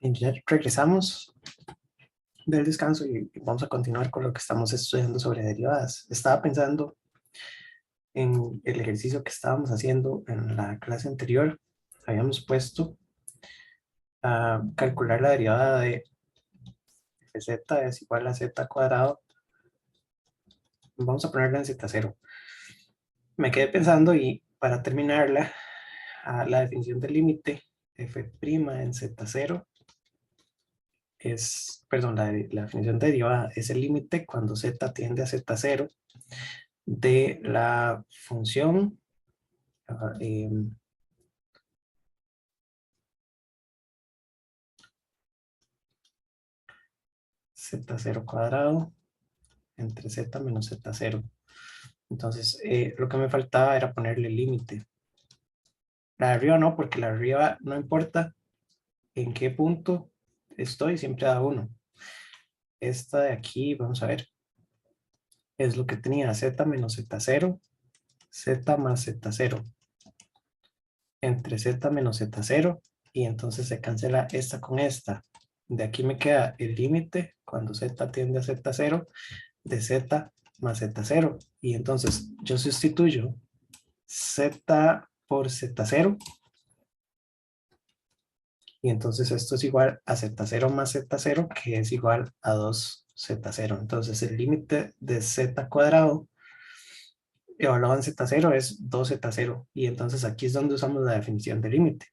Bien, ya regresamos del descanso y vamos a continuar con lo que estamos estudiando sobre derivadas. Estaba pensando en el ejercicio que estábamos haciendo en la clase anterior. Habíamos puesto a calcular la derivada de fz es igual a z cuadrado. Vamos a ponerla en z0. Me quedé pensando y para terminarla, la definición del límite f' en z0 es, perdón, la definición de derivada es el límite cuando z tiende a z0 de la función z0 cuadrado entre z menos z0. Entonces, lo que me faltaba era ponerle límite. La de arriba no, porque la de arriba no importa en qué punto estoy, siempre da 1. Esta de aquí, vamos a ver, es lo que tenía z menos z0, z más z0, entre z menos z0, y entonces se cancela esta con esta. De aquí me queda el límite cuando z tiende a z0 de z más z0. Y entonces yo sustituyo z por z0. Y entonces esto es igual a z0 más z0, que es igual a 2z0. Entonces el límite de z cuadrado evaluado en z0 es 2z0. Y entonces aquí es donde usamos la definición de límite.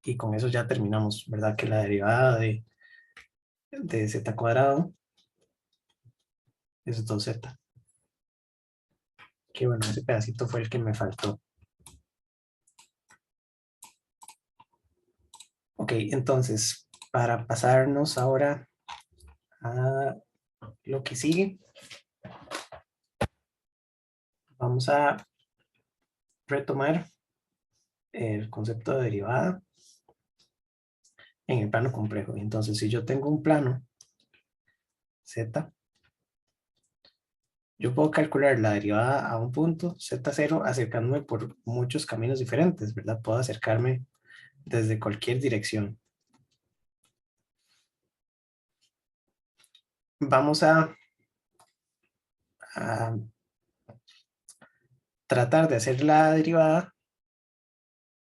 Y con eso ya terminamos, ¿verdad? Que la derivada de z cuadrado es 2z. Que bueno, ese pedacito fue el que me faltó. Ok, entonces, para pasarnos ahora a lo que sigue, vamos a retomar el concepto de derivada en el plano complejo. Entonces, si yo tengo un plano z, yo puedo calcular la derivada a un punto z0 acercándome por muchos caminos diferentes, ¿verdad? Puedo acercarme desde cualquier dirección. Vamos a tratar de hacer la derivada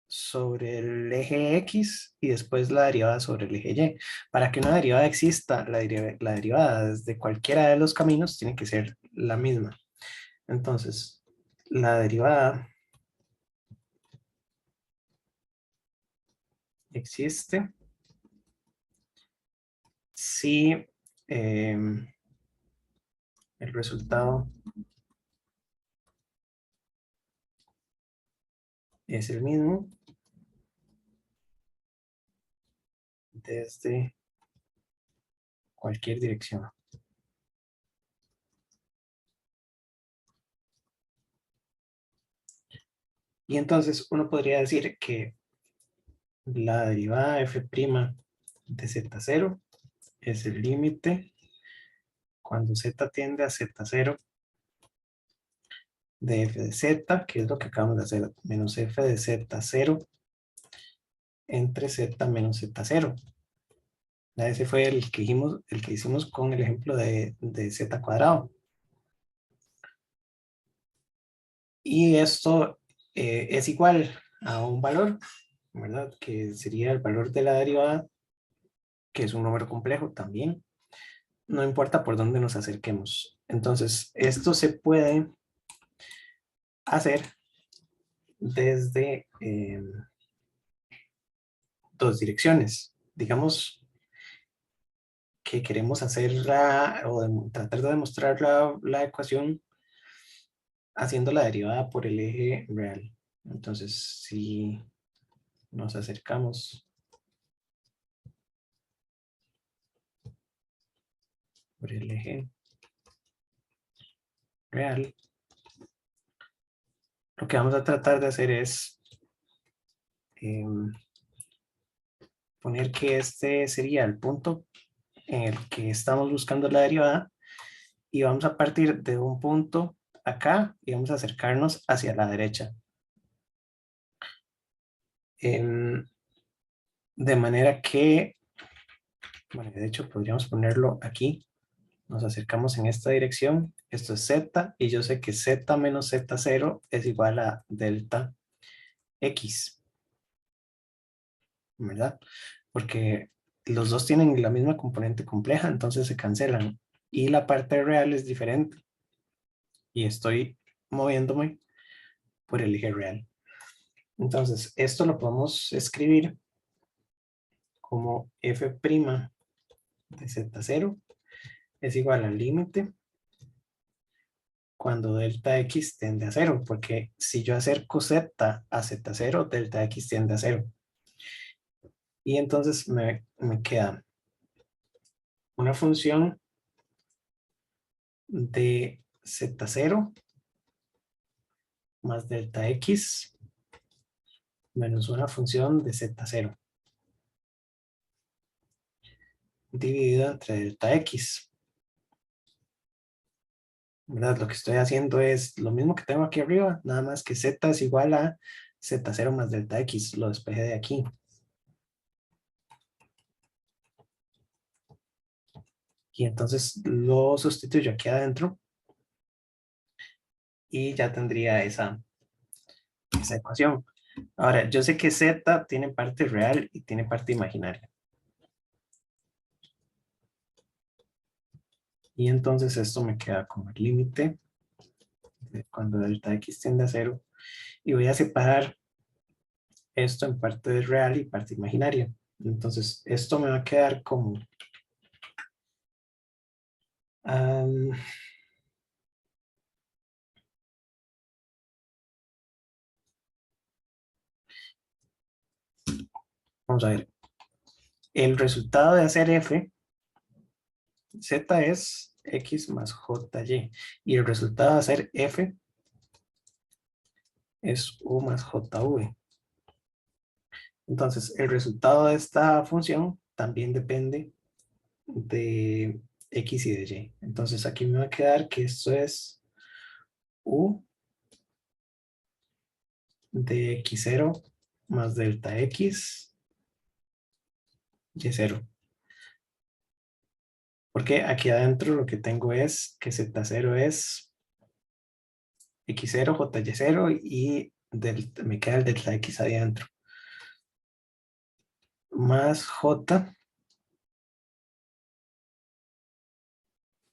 sobre el eje X y después la derivada sobre el eje Y. Para que una derivada exista, la derivada desde cualquiera de los caminos tiene que ser la misma. Entonces, la derivada existe si el resultado es el mismo desde cualquier dirección. Y entonces uno podría decir que la derivada f' de z0 es el límite cuando z tiende a z0 de f de z, que es lo que acabamos de hacer, menos f de z0 entre z menos z0. Ese fue el que hicimos con el ejemplo de z cuadrado. Y esto es igual a un valor, ¿verdad? Que sería el valor de la derivada, que es un número complejo también. No importa por dónde nos acerquemos. Entonces, esto se puede hacer desde dos direcciones. Digamos que queremos hacerla o tratar de demostrar la ecuación haciendo la derivada por el eje real. Entonces, si nos acercamos por el eje real, lo que vamos a tratar de hacer es poner que este sería el punto en el que estamos buscando la derivada y vamos a partir de un punto acá y vamos a acercarnos hacia la derecha. De manera que, bueno, de hecho podríamos ponerlo aquí. Nos acercamos en esta dirección. Esto es z y yo sé que z menos z0 es igual a delta x, ¿verdad? Porque los dos tienen la misma componente compleja, entonces se cancelan. Y la parte real es diferente. Y estoy moviéndome por el eje real. Entonces, esto lo podemos escribir como f' de z0 es igual al límite cuando delta x tiende a 0, porque si yo acerco z a z0, delta x tiende a 0. Y entonces me queda una función de z0 más delta x menos una función de z0 dividido entre delta x. ¿Verdad? Lo que estoy haciendo es lo mismo que tengo aquí arriba, nada más que z es igual a z0 más delta x. Lo despejé de aquí. Y entonces lo sustituyo aquí adentro y ya tendría esa ecuación. Ahora, yo sé que z tiene parte real y tiene parte imaginaria. Y entonces esto me queda como el límite de cuando delta x tiende a 0. Y voy a separar esto en parte real y parte imaginaria. Entonces, esto me va a quedar como... vamos a ver. El resultado de hacer f, z es x más jy. Y el resultado de hacer f es u más jv. Entonces, el resultado de esta función también depende de x y de y. Entonces, aquí me va a quedar que esto es u de x0 más delta x y0. Porque aquí adentro lo que tengo es que z0 es x0, jy0 y me queda el delta x adentro. Más j,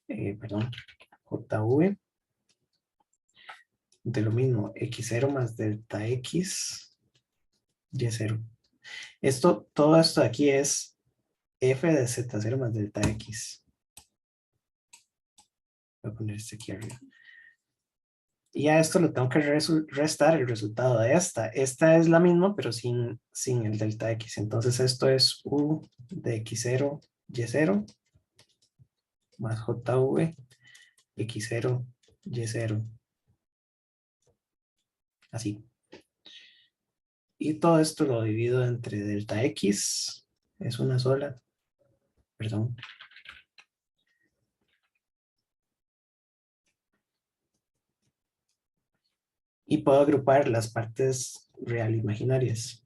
perdón, jv de lo mismo, x0 más delta x y0. Todo esto de aquí es f de z0 más delta x. Voy a poner este aquí arriba. Y a esto le tengo que restar el resultado de esta. Esta es la misma, pero sin el delta x. Entonces esto es u de x0, y0, más jv, x0, y0. Así. Y todo esto lo divido entre delta x, es una sola, perdón. Y puedo agrupar las partes real imaginarias.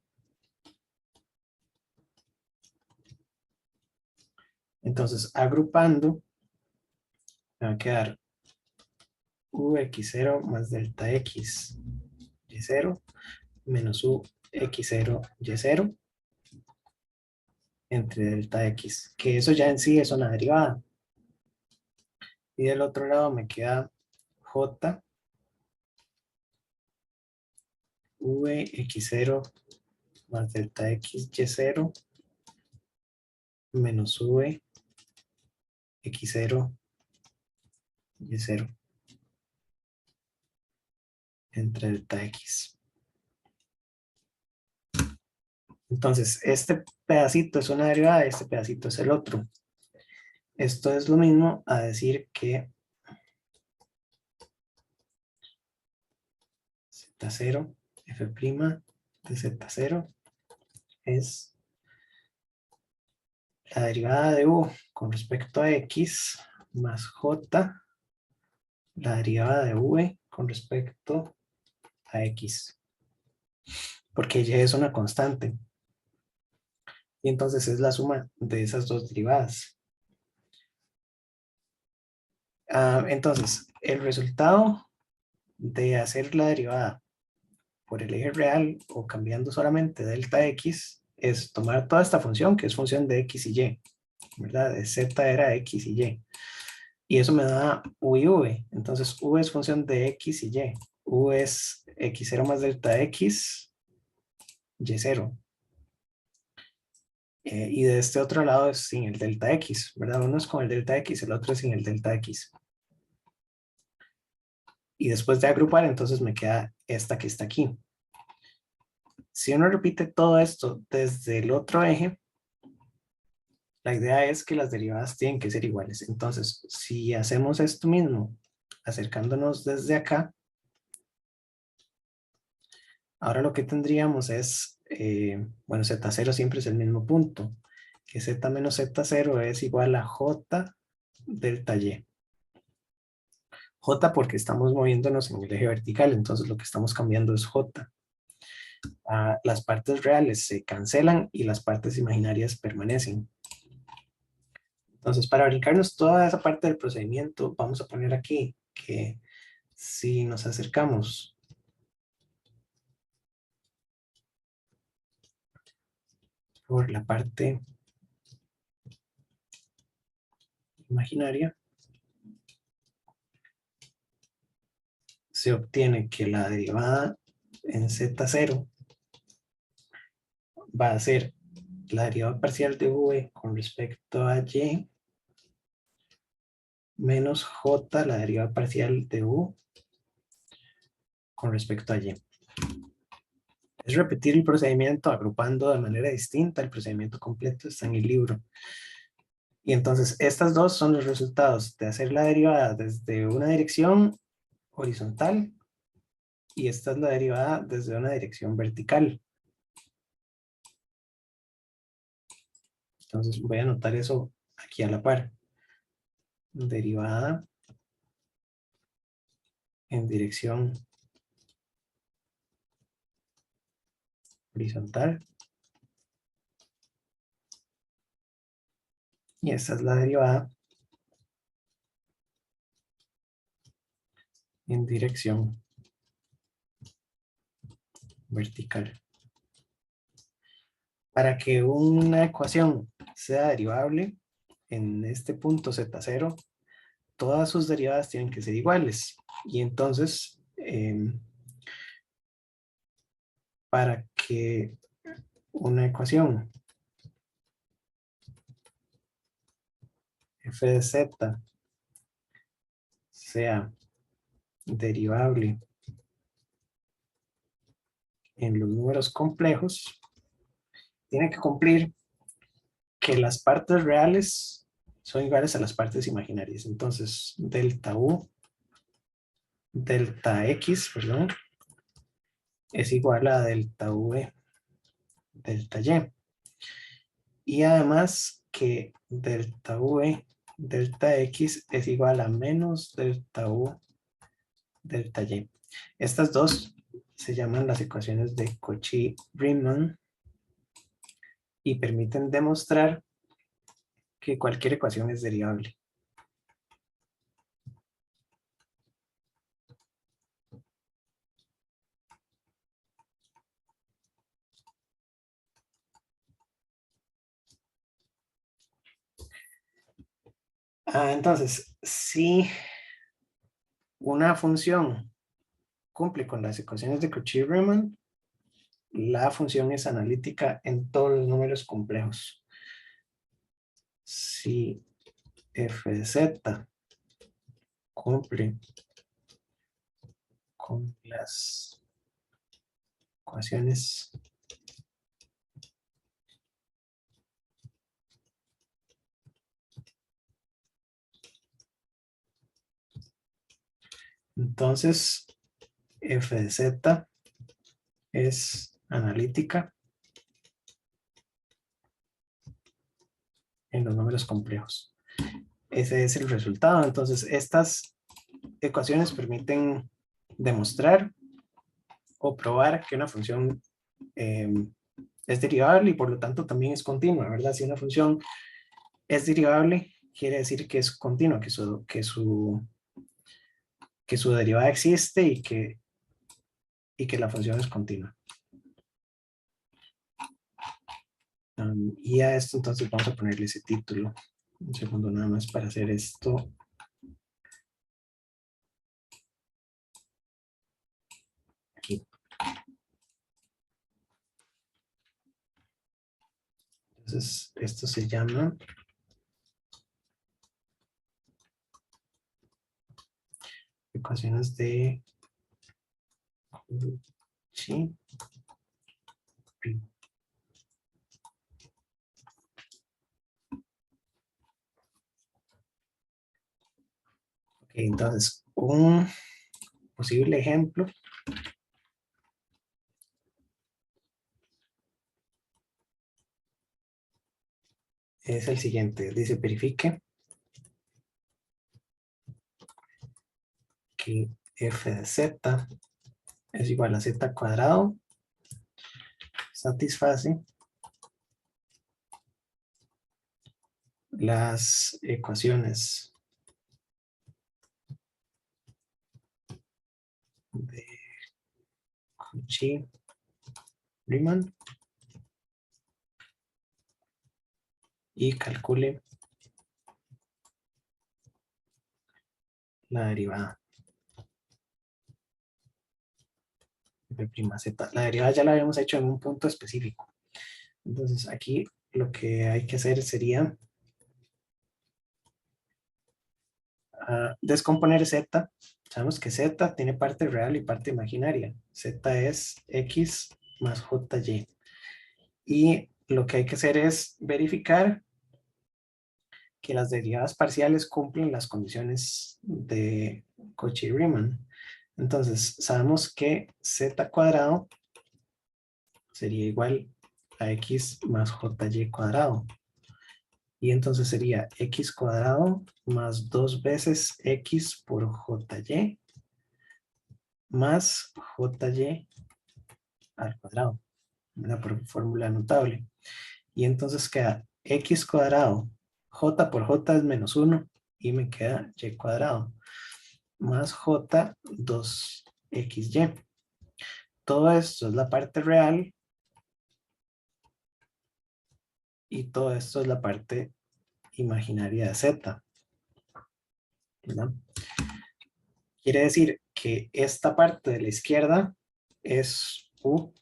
Entonces, agrupando, me va a quedar ux0 más delta x y0 menos ux0 y0 entre delta x, que eso ya en sí es una derivada. Y del otro lado me queda j vx0 más delta x y0 menos vx0 y0 entre delta x. Entonces, este pedacito es una derivada, este pedacito es el otro. Esto es lo mismo a decir que z0, f' de z0 es la derivada de u con respecto a x más j, la derivada de v con respecto a x. Porque y es una constante. Y entonces es la suma de esas dos derivadas. Entonces, el resultado de hacer la derivada por el eje real o cambiando solamente delta x es tomar toda esta función que es función de x y y, ¿verdad? De z era x y y. Y eso me da u y v. Entonces u es función de x y y. U es x0 más delta x, y0. Y de este otro lado es sin el delta x, ¿verdad? Uno es con el delta x, el otro es sin el delta x. Y después de agrupar, entonces me queda esta que está aquí. Si uno repite todo esto desde el otro eje, la idea es que las derivadas tienen que ser iguales. Entonces, si hacemos esto mismo, acercándonos desde acá, ahora lo que tendríamos es, bueno, z0 siempre es el mismo punto, que z menos z0 es igual a j delta y. J porque estamos moviéndonos en el eje vertical, entonces lo que estamos cambiando es j. Las partes reales se cancelan y las partes imaginarias permanecen. Entonces, para brincarnos toda esa parte del procedimiento, vamos a poner aquí que si nos acercamos por la parte imaginaria, se obtiene que la derivada en z0 va a ser la derivada parcial de v con respecto a y menos j, la derivada parcial de u con respecto a y. Es repetir el procedimiento agrupando de manera distinta. El procedimiento completo está en el libro. Y entonces estas dos son los resultados de hacer la derivada desde una dirección horizontal y esta es la derivada desde una dirección vertical. Entonces voy a anotar eso aquí a la par. Derivada en dirección horizontal. Y esta es la derivada en dirección vertical. Para que una ecuación sea derivable en este punto z0, todas sus derivadas tienen que ser iguales. Y entonces, para que una ecuación f de z sea derivable en los números complejos, tiene que cumplir que las partes reales son iguales a las partes imaginarias. Entonces, delta u, delta x, perdón, es igual a delta v, delta y. Y además que delta v, delta x es igual a menos delta u, delta y. Estas dos se llaman las ecuaciones de Cauchy-Riemann y permiten demostrar que cualquier ecuación es derivable. Entonces, si una función cumple con las ecuaciones de Cauchy-Riemann, la función es analítica en todos los números complejos. Si f de z cumple con las ecuaciones entonces f de z es analítica en los números complejos. Ese es el resultado. Entonces, estas ecuaciones permiten demostrar o probar que una función es derivable y por lo tanto también es continua, ¿verdad? Si una función es derivable, quiere decir que es continua, que su derivada existe y que la función es continua. Y a esto entonces vamos a ponerle ese título. Un segundo nada más para hacer esto. Aquí. Entonces, esto se llama ecuaciones de Cauchy. Ok, entonces, un posible ejemplo es el siguiente. Dice, verifique que f de z es igual a z cuadrado, satisface las ecuaciones de Cauchy-Riemann y calcule la derivada de prima z. La derivada ya la habíamos hecho en un punto específico. Entonces aquí lo que hay que hacer sería descomponer z. Sabemos que z tiene parte real y parte imaginaria. Z es x más jy. Y lo que hay que hacer es verificar que las derivadas parciales cumplen las condiciones de Cauchy-Riemann. Entonces, sabemos que z cuadrado sería igual a x más jy cuadrado. Y entonces sería x cuadrado más 2 veces x por jy más jy al cuadrado, ¿verdad? Por fórmula notable. Y entonces queda x cuadrado, j por j es menos 1 y me queda y cuadrado más j 2xy. Todo esto es la parte real y todo esto es la parte imaginaria de z, ¿verdad? Quiere decir que esta parte de la izquierda es u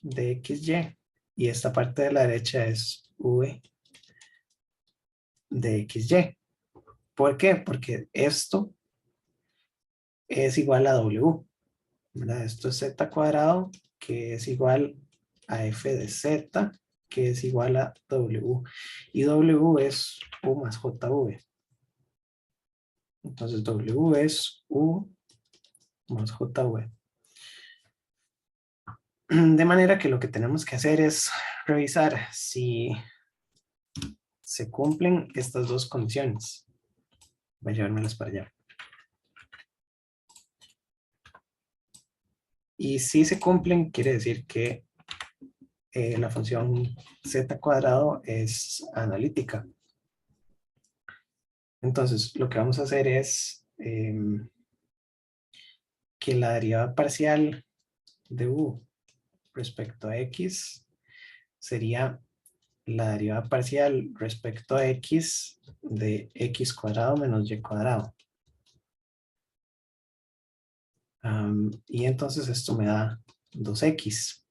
de xy y esta parte de la derecha es v de xy. ¿Por qué? Porque esto es igual a w, ¿verdad? Esto es z cuadrado, que es igual a f de z, que es igual a w. Y w es u más jv. Entonces w es u más jv. De manera que lo que tenemos que hacer es revisar si se cumplen estas dos condiciones. Voy a llevármelas para allá. Y si se cumplen, quiere decir que la función z cuadrado es analítica. Entonces, lo que vamos a hacer es que la derivada parcial de u respecto a x sería la derivada parcial respecto a x de x cuadrado menos y cuadrado. Y entonces esto me da 2x.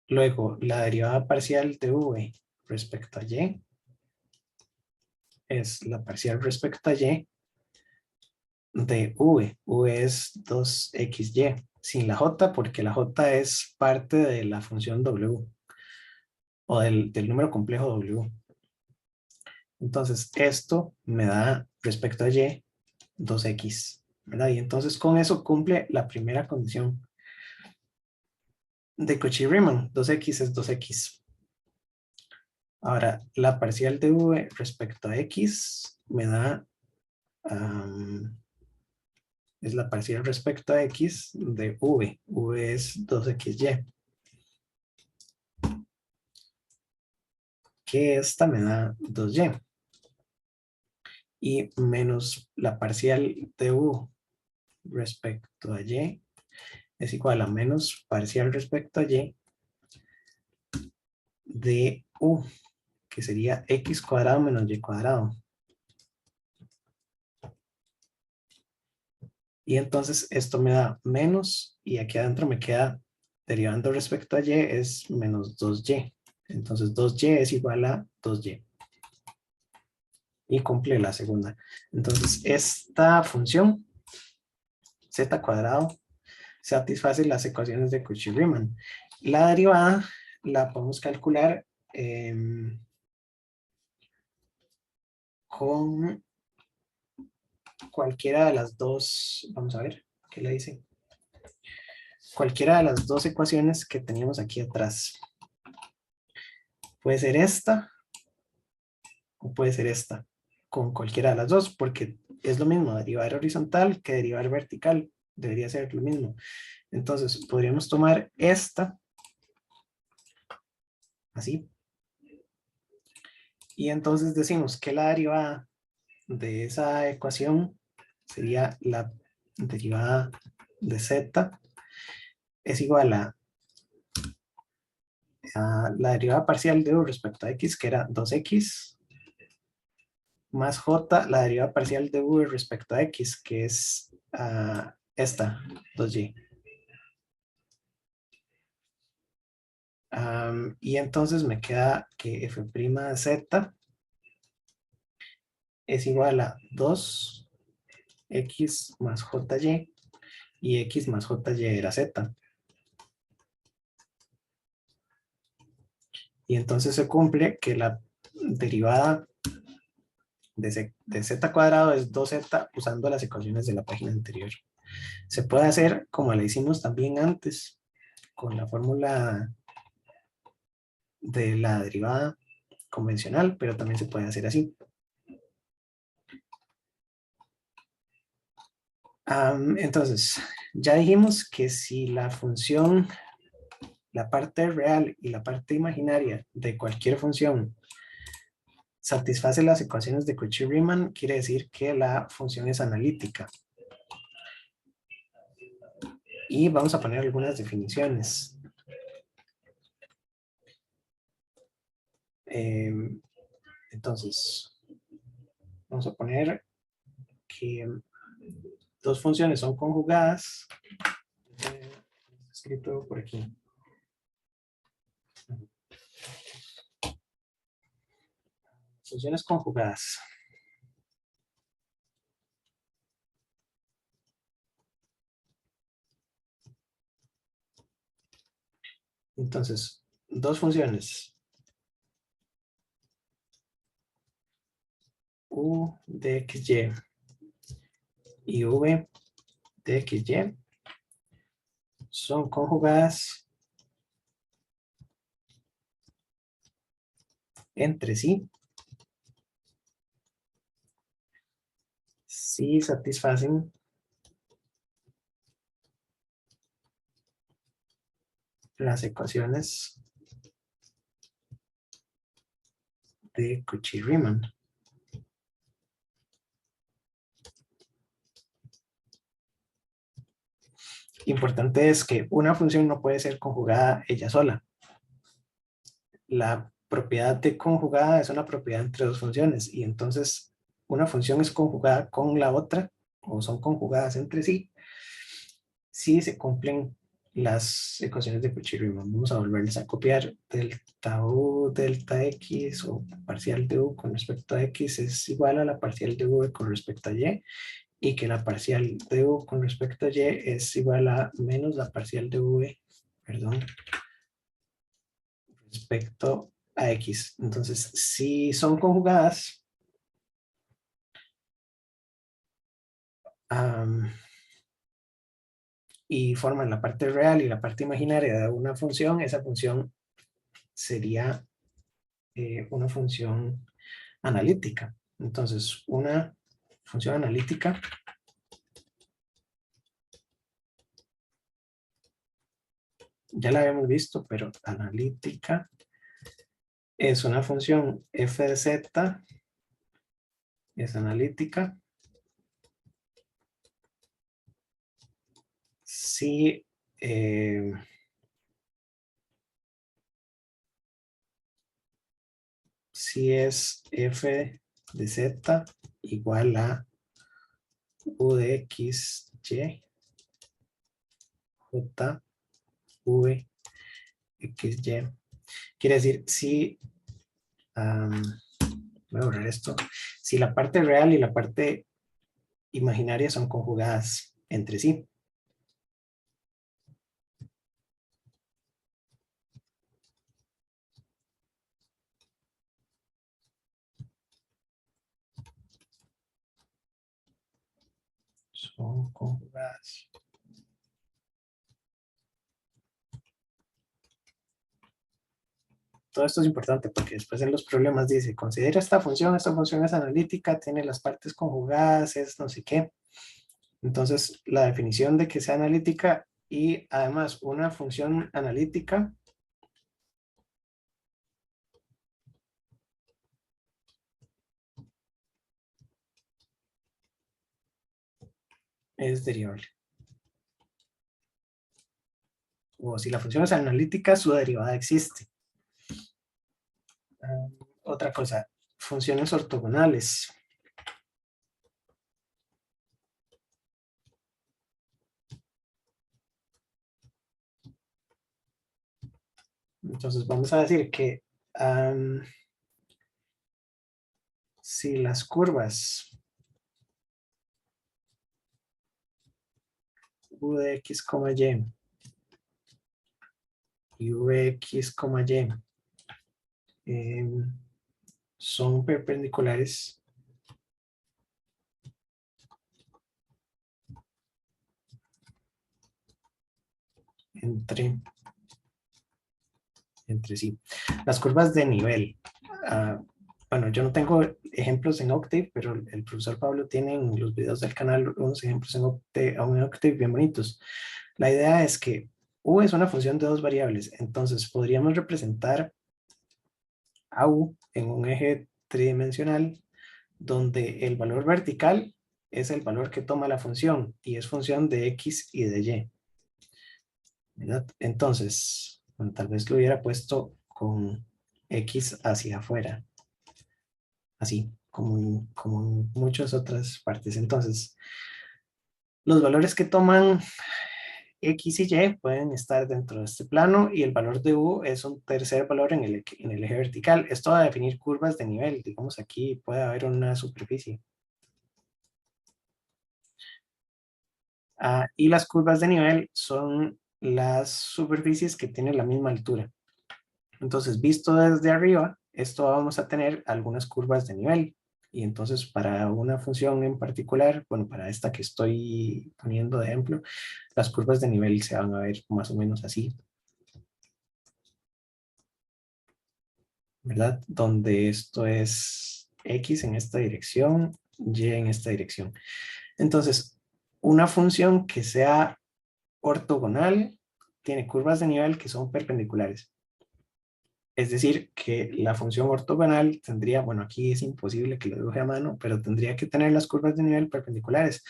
Luego, la derivada parcial de v respecto a y es la parcial respecto a y de v. V es 2xy, sin la j, porque la j es parte de la función w, o del número complejo w. Entonces, esto me da respecto a y 2x, ¿verdad? Y entonces con eso cumple la primera condición de Cauchy-Riemann. 2x es 2x. Ahora, la parcial de v respecto a x me da, es la parcial respecto a x de v. V es 2xy. que esta me da 2y. Y menos la parcial de u respecto a y es igual a menos parcial respecto a y de u, que sería x cuadrado menos y cuadrado. Y entonces esto me da menos, y aquí adentro me queda, derivando respecto a y, es menos 2y. Entonces 2y es igual a 2y. Y cumple la segunda. Entonces esta función, z cuadrado, satisface las ecuaciones de Cauchy-Riemann. La derivada la podemos calcular con cualquiera de las dos, vamos a ver, ¿qué le dice? Cualquiera de las dos ecuaciones que teníamos aquí atrás. Puede ser esta o puede ser esta, con cualquiera de las dos, porque es lo mismo derivar horizontal que derivar vertical, debería ser lo mismo. Entonces podríamos tomar esta, así, y entonces decimos que la derivada de esa ecuación sería la derivada de z es igual a la derivada parcial de u respecto a x, que era 2x, más j, la derivada parcial de u respecto a x, que es esta, 2y. Y entonces me queda que f' de z es igual a 2x más jy, y x más jy era z. Y entonces se cumple que la derivada de z cuadrado es 2z usando las ecuaciones de la página anterior. Se puede hacer como la hicimos también antes, con la fórmula de la derivada convencional, pero también se puede hacer así. Entonces, ya dijimos que si la función, la parte real y la parte imaginaria de cualquier función satisface las ecuaciones de Cauchy-Riemann, quiere decir que la función es analítica. Y vamos a poner algunas definiciones. Entonces, vamos a poner que dos funciones son conjugadas. Escrito por aquí. Funciones conjugadas. Entonces, dos funciones. U de xy y v de xy son conjugadas entre sí si satisfacen las ecuaciones de Cauchy-Riemann. Importante es que una función no puede ser conjugada ella sola. La propiedad de conjugada es una propiedad entre dos funciones, y entonces una función es conjugada con la otra, o son conjugadas entre sí, si se cumplen las ecuaciones de Cauchy-Riemann. Vamos a volverles a copiar. Delta u, delta x, o parcial de u con respecto a x es igual a la parcial de v con respecto a y que la parcial de u con respecto a y es igual a menos la parcial de v, perdón, respecto a x. Entonces, si son conjugadas, y forman la parte real y la parte imaginaria de una función, esa función sería una función analítica. Entonces, una función analítica ya la habíamos visto, pero analítica es una función f de z, es analítica, si, si es f de z igual a u de x, y, j, v, x, y. Quiere decir, si, voy a borrar esto, si la parte real y la parte imaginaria son conjugadas entre sí. Son conjugadas. Todo esto es importante porque después en los problemas dice, considera esta función es analítica, tiene las partes conjugadas, es no sé qué. Entonces, la definición de que sea analítica y además una función analítica es derivable. O si la función es analítica, su derivada existe. Otra cosa, funciones ortogonales. Entonces vamos a decir que si las curvas u de x, y vx, y son perpendiculares entre sí. Las curvas de nivel. Bueno, yo no tengo ejemplos en Octave, pero el profesor Pablo tiene en los videos del canal unos ejemplos en Octave bien bonitos. La idea es que U es una función de dos variables, entonces podríamos representar a U en un eje tridimensional donde el valor vertical es el valor que toma la función y es función de X y de Y, ¿verdad? Entonces, bueno, tal vez lo hubiera puesto con X hacia afuera, así como en muchas otras partes. Entonces, los valores que toman X y Y pueden estar dentro de este plano y el valor de U es un tercer valor en el eje vertical. Esto va a definir curvas de nivel. Digamos, aquí puede haber una superficie. Y las curvas de nivel son las superficies que tienen la misma altura. Entonces, visto desde arriba, esto vamos a tener algunas curvas de nivel. Y entonces, para una función en particular, bueno, para esta que estoy poniendo de ejemplo, las curvas de nivel se van a ver más o menos así, ¿verdad? Donde esto es X en esta dirección, Y en esta dirección. Entonces, una función que sea ortogonal tiene curvas de nivel que son perpendiculares. Es decir, que la función ortogonal tendría, bueno, aquí es imposible que lo dibuje a mano, pero tendría que tener las curvas de nivel perpendiculares.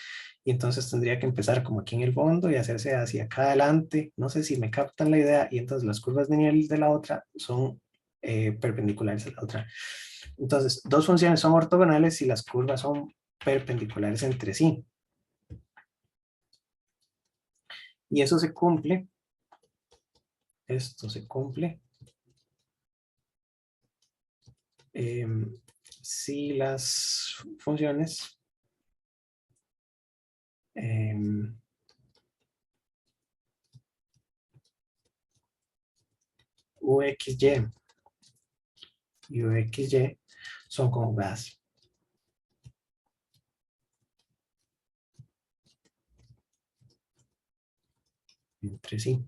Y entonces tendría que empezar como aquí en el fondo y hacerse hacia acá adelante. No sé si me captan la idea. Y entonces las curvas de nivel de la otra son perpendiculares a la otra. Entonces, dos funciones son ortogonales si las curvas son perpendiculares entre sí. Y eso se cumple. Esto se cumple si las funciones UXY y UXY son conjugadas entre sí.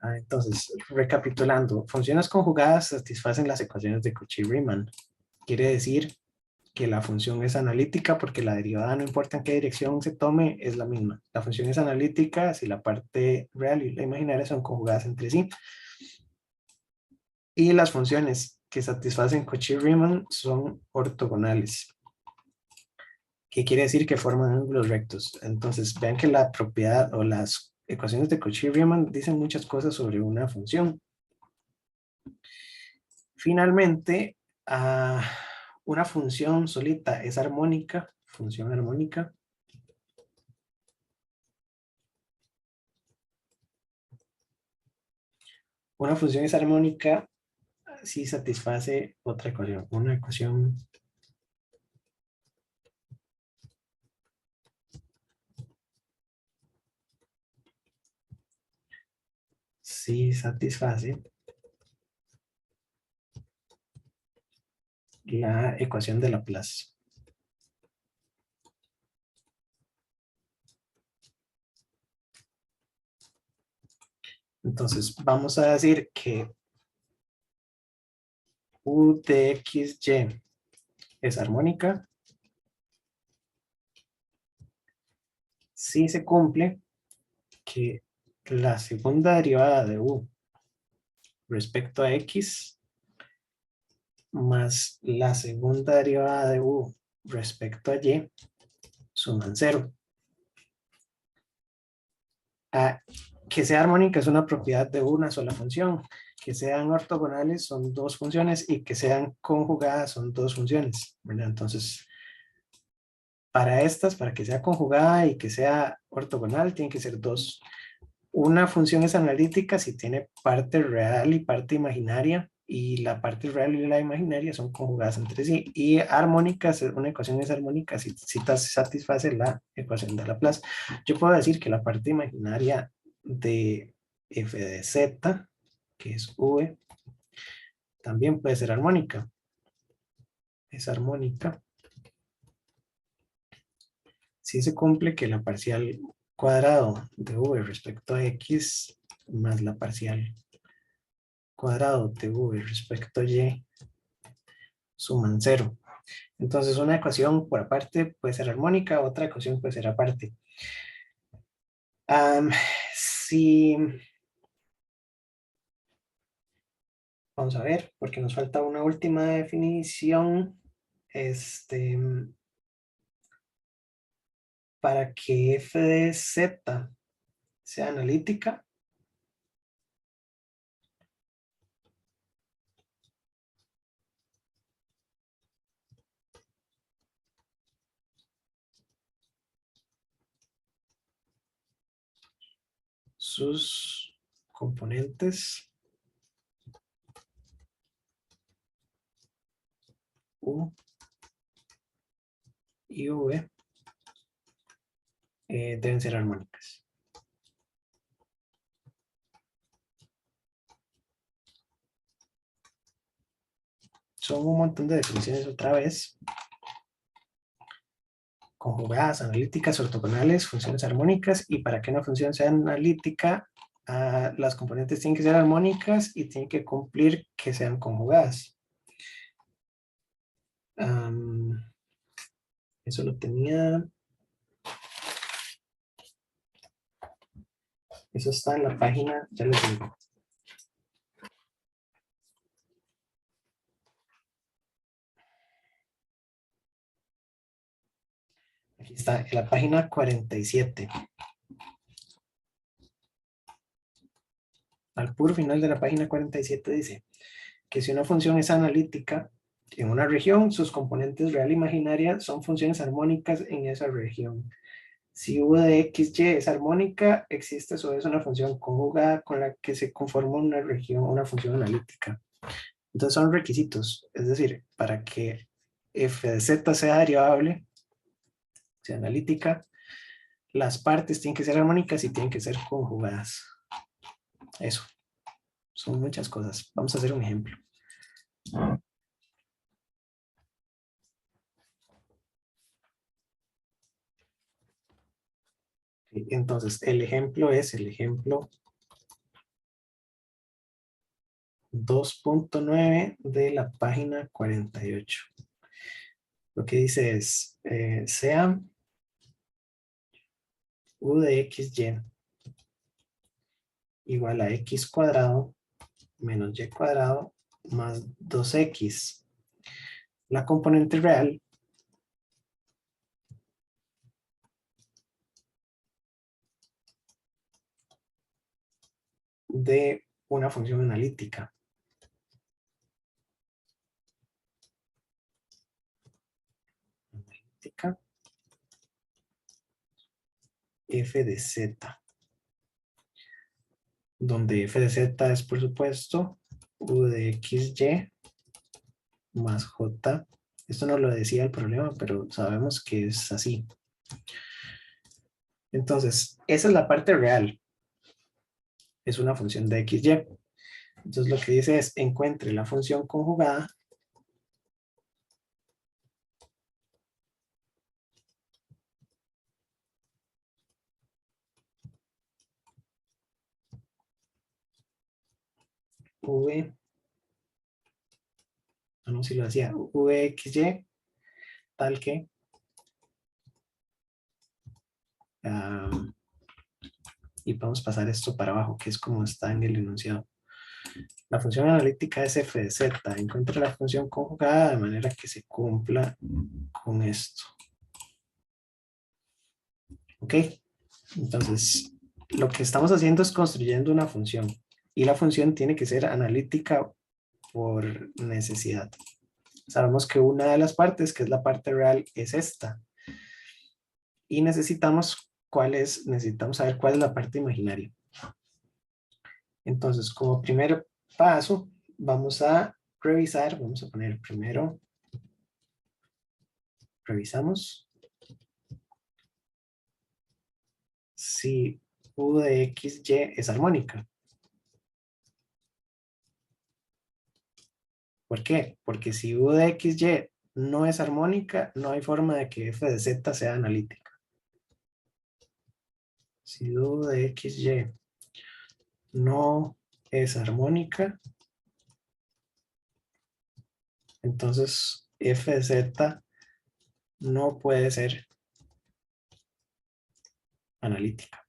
Entonces, recapitulando, funciones conjugadas satisfacen las ecuaciones de Cauchy-Riemann. Quiere decir que la función es analítica porque la derivada, no importa en qué dirección se tome, es la misma. La función es analítica si la parte real y la imaginaria son conjugadas entre sí. Y las funciones que satisfacen Cauchy-Riemann son ortogonales. ¿Qué quiere decir? Que forman ángulos rectos. Entonces, vean que la propiedad o las ecuaciones de Cauchy-Riemann dicen muchas cosas sobre una función. Finalmente, una función solita es armónica, función armónica. Una función es armónica si satisface otra ecuación, una ecuación si satisface la ecuación de Laplace. Entonces, vamos a decir que U de XY es armónica si se cumple que la segunda derivada de U respecto a X más la segunda derivada de U respecto a Y suman cero. Que sea armónica es una propiedad de una sola función. Que sean ortogonales son dos funciones y que sean conjugadas son dos funciones, ¿verdad? Entonces, para que sea conjugada y que sea ortogonal, tiene que ser dos. Una función es analítica si tiene parte real y parte imaginaria, y la parte real y la imaginaria son conjugadas entre sí. Y armónica, una ecuación es armónica si satisface la ecuación de Laplace. Yo puedo decir que la parte imaginaria de f de z, que es v, también puede ser armónica. Es armónica si se cumple que la parcial cuadrado de v respecto a x más la parcial cuadrado de v respecto a y suman cero. Entonces una ecuación por aparte puede ser armónica, otra ecuación puede ser aparte. Si vamos a ver, porque nos falta una última definición. Para que f de z sea analítica, sus componentes u y v deben ser armónicas. Son un montón de definiciones otra vez. Conjugadas, analíticas, ortogonales, funciones armónicas, y para que una función sea analítica, las componentes tienen que ser armónicas y tienen que cumplir que sean conjugadas. Eso lo tenía. Eso está en la página, ya les digo. Aquí está, en la página 47. Al puro final de la página 47 dice que si una función es analítica en una región, sus componentes real e imaginaria son funciones armónicas en esa región. Si u de x, y es armónica, existe a su vez una función conjugada con la que se conforma una región, una función analítica. Entonces son requisitos, es decir, para que f de z sea derivable, sea analítica, las partes tienen que ser armónicas y tienen que ser conjugadas. Eso, son muchas cosas. Vamos a hacer un ejemplo. Entonces, el ejemplo es el ejemplo 2.9 de la página 48. Lo que dice es, sea u de xy igual a x cuadrado menos y cuadrado más 2x. La componente real de una función analítica. F de z, donde f de z es, por supuesto, u de xy más j. Esto no lo decía el problema, pero sabemos que es así. Entonces, esa es la parte real. Es una función de xy. Entonces, lo que dice es, encuentre la función conjugada v, no sé si lo hacía, vxy, tal que y podemos pasar esto para abajo, que es como está en el enunciado. La función analítica es f de z. Encuentra la función conjugada de manera que se cumpla con esto. ¿Ok? Entonces, lo que estamos haciendo es construyendo una función. Y la función tiene que ser analítica por necesidad. Sabemos que una de las partes, que es la parte real, es esta. Y necesitamos saber cuál es la parte imaginaria. Entonces, como primer paso, vamos a revisar, vamos a poner primero, revisamos si u de xy es armónica. ¿Por qué? Porque si u de xy no es armónica, no hay forma de que f de z sea analítica. Si u de xy no es armónica, entonces f de z no puede ser analítica.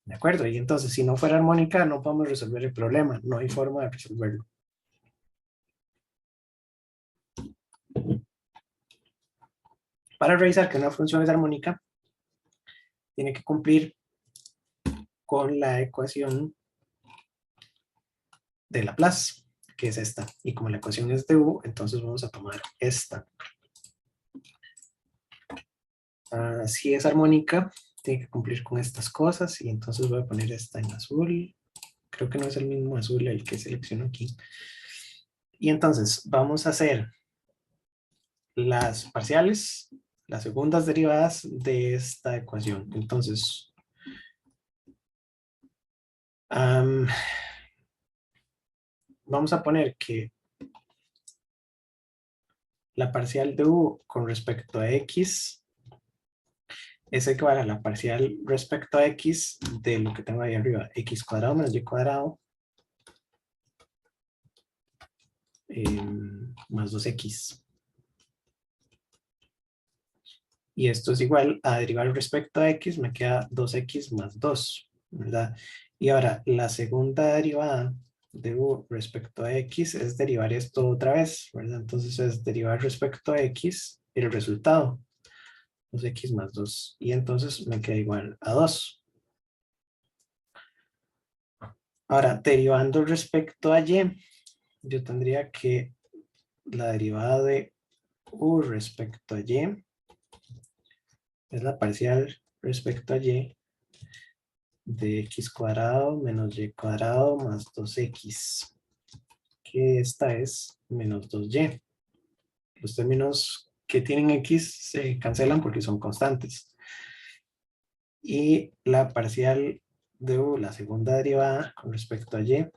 ¿De acuerdo? Y entonces, si no fuera armónica, no podemos resolver el problema. No hay forma de resolverlo. Para revisar que una función es armónica, tiene que cumplir con la ecuación de Laplace, que es esta. Y como la ecuación es de u, entonces vamos a tomar esta. Si es armónica, tiene que cumplir con estas cosas. Y entonces voy a poner esta en azul. Creo que no es el mismo azul el que selecciono aquí. Y entonces vamos a hacer las parciales, las segundas derivadas de esta ecuación. Entonces, vamos a poner que la parcial de u con respecto a x es igual a la parcial respecto a x de lo que tengo ahí arriba, x cuadrado menos y cuadrado más 2x. Y esto es igual a derivar respecto a x, me queda 2x más 2, ¿verdad? Y ahora, la segunda derivada de u respecto a x es derivar esto otra vez, ¿verdad? Entonces es derivar respecto a x el resultado, 2x más 2. Y entonces me queda igual a 2. Ahora, derivando respecto a y, yo tendría que la derivada de u respecto a y es la parcial respecto a y de x cuadrado menos y cuadrado más 2x, que esta es menos 2y. Los términos que tienen x se cancelan porque son constantes. Y la parcial de u, la segunda derivada con respecto a y,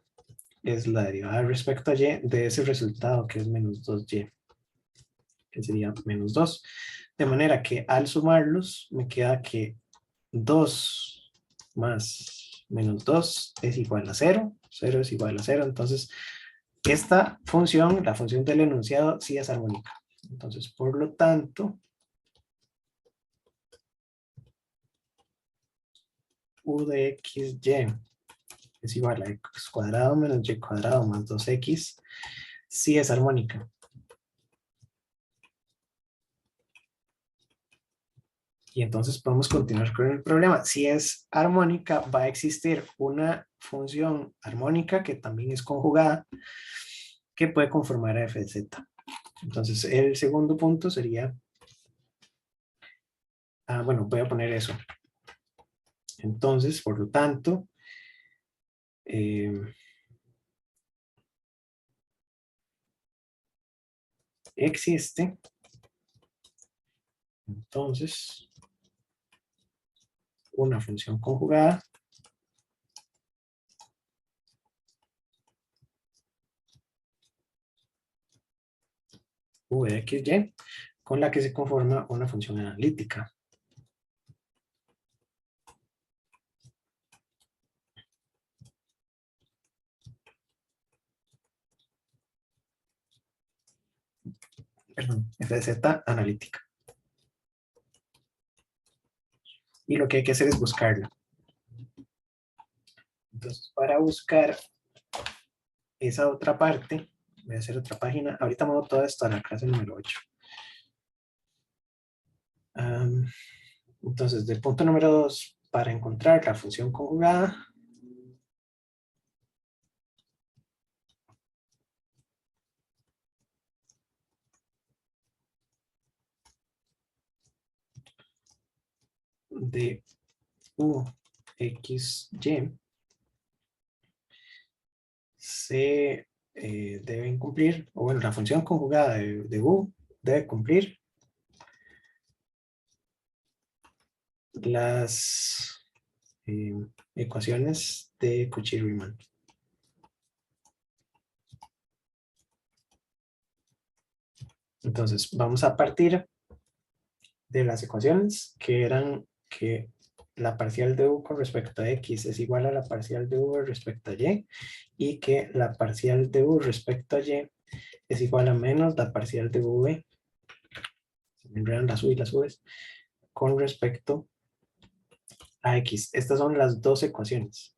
es la derivada respecto a y de ese resultado que es menos 2y, que sería menos 2. De manera que al sumarlos me queda que 2 más menos 2 es igual a 0. 0 es igual a 0. Entonces, esta función, la función del enunciado, sí es armónica. Entonces, por lo tanto, u de xy es igual a x cuadrado menos y cuadrado más 2x, si es armónica. Y entonces podemos continuar con el problema. Si es armónica, va a existir una función armónica que también es conjugada, que puede conformar a f de z. Entonces, el segundo punto sería, bueno, voy a poner eso. Entonces, por lo tanto, existe, entonces, una función conjugada v de xy con la que se conforma una función analítica. Perdón, f de z analítica. Y lo que hay que hacer es buscarla. Entonces, para buscar esa otra parte, voy a hacer otra página. Ahorita muevo todo esto a la clase número 8. Entonces, del punto número 2, para encontrar la función conjugada, de u, x, y, se deben cumplir, o bueno, la función conjugada de u debe cumplir las ecuaciones de Cauchy-Riemann. Entonces, vamos a partir de las ecuaciones que eran que la parcial de u con respecto a x es igual a la parcial de u respecto a y que la parcial de u respecto a y es igual a menos la parcial de v, se me enredan las u y las v's, con respecto a x. Estas son las dos ecuaciones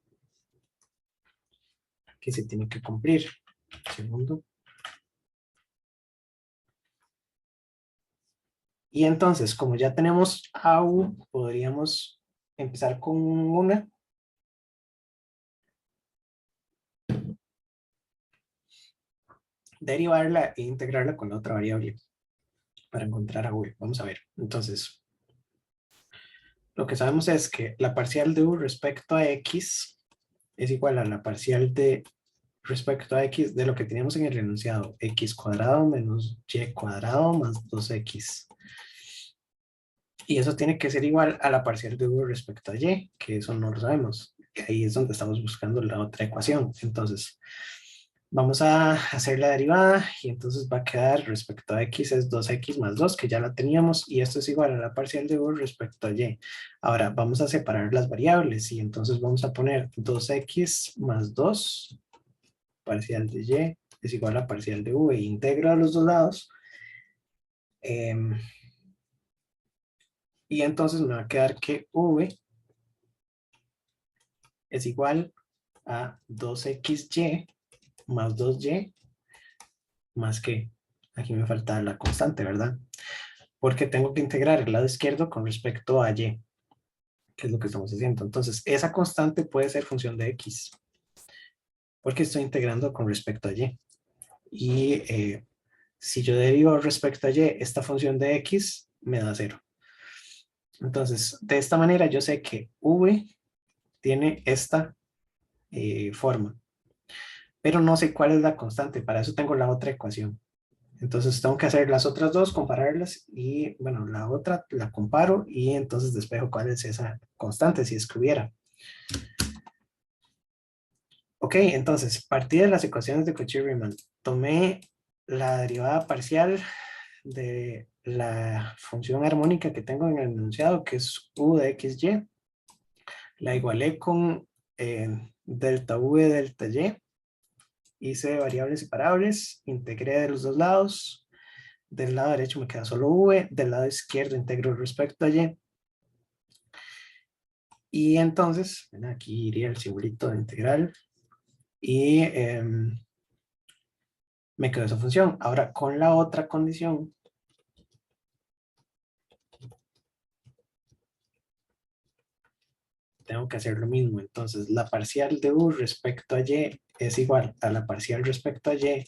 que se tienen que cumplir. Segundo. Y entonces, como ya tenemos a u, podríamos empezar con una. Derivarla e integrarla con la otra variable para encontrar a u. Vamos a ver. Entonces, lo que sabemos es que la parcial de u respecto a x es igual a la parcial de respecto a x de lo que teníamos en el enunciado, x cuadrado menos y cuadrado más 2x. Y eso tiene que ser igual a la parcial de u respecto a y, que eso no lo sabemos. Ahí es donde estamos buscando la otra ecuación. Entonces, vamos a hacer la derivada y entonces va a quedar respecto a x es 2x más 2, que ya la teníamos, y esto es igual a la parcial de u respecto a y. Ahora vamos a separar las variables y entonces vamos a poner 2x más 2, parcial de y, es igual a parcial de v, e integro a los dos lados. Y entonces me va a quedar que v es igual a 2xy más 2y más que, aquí me falta la constante, ¿verdad? Porque tengo que integrar el lado izquierdo con respecto a y, que es lo que estamos haciendo. Entonces, esa constante puede ser función de x, porque estoy integrando con respecto a y. Y si yo derivo respecto a y, esta función de x me da 0. Entonces, de esta manera yo sé que v tiene esta forma, pero no sé cuál es la constante. Para eso tengo la otra ecuación. Entonces tengo que hacer las otras dos, compararlas y bueno, la otra la comparo y entonces despejo cuál es esa constante, si es que hubiera. Ok, entonces partí de las ecuaciones de Cauchy-Riemann. Tomé la derivada parcial de la función armónica que tengo en el enunciado, que es u de xy. La igualé con delta v delta y. Hice variables separables, integré de los dos lados. Del lado derecho me queda solo v, del lado izquierdo integro respecto a y. Y entonces, ¿verdad? Aquí iría el simbolito de integral y me quedó esa función. Ahora, con la otra condición, tengo que hacer lo mismo. Entonces, la parcial de u respecto a y es igual a la parcial respecto a y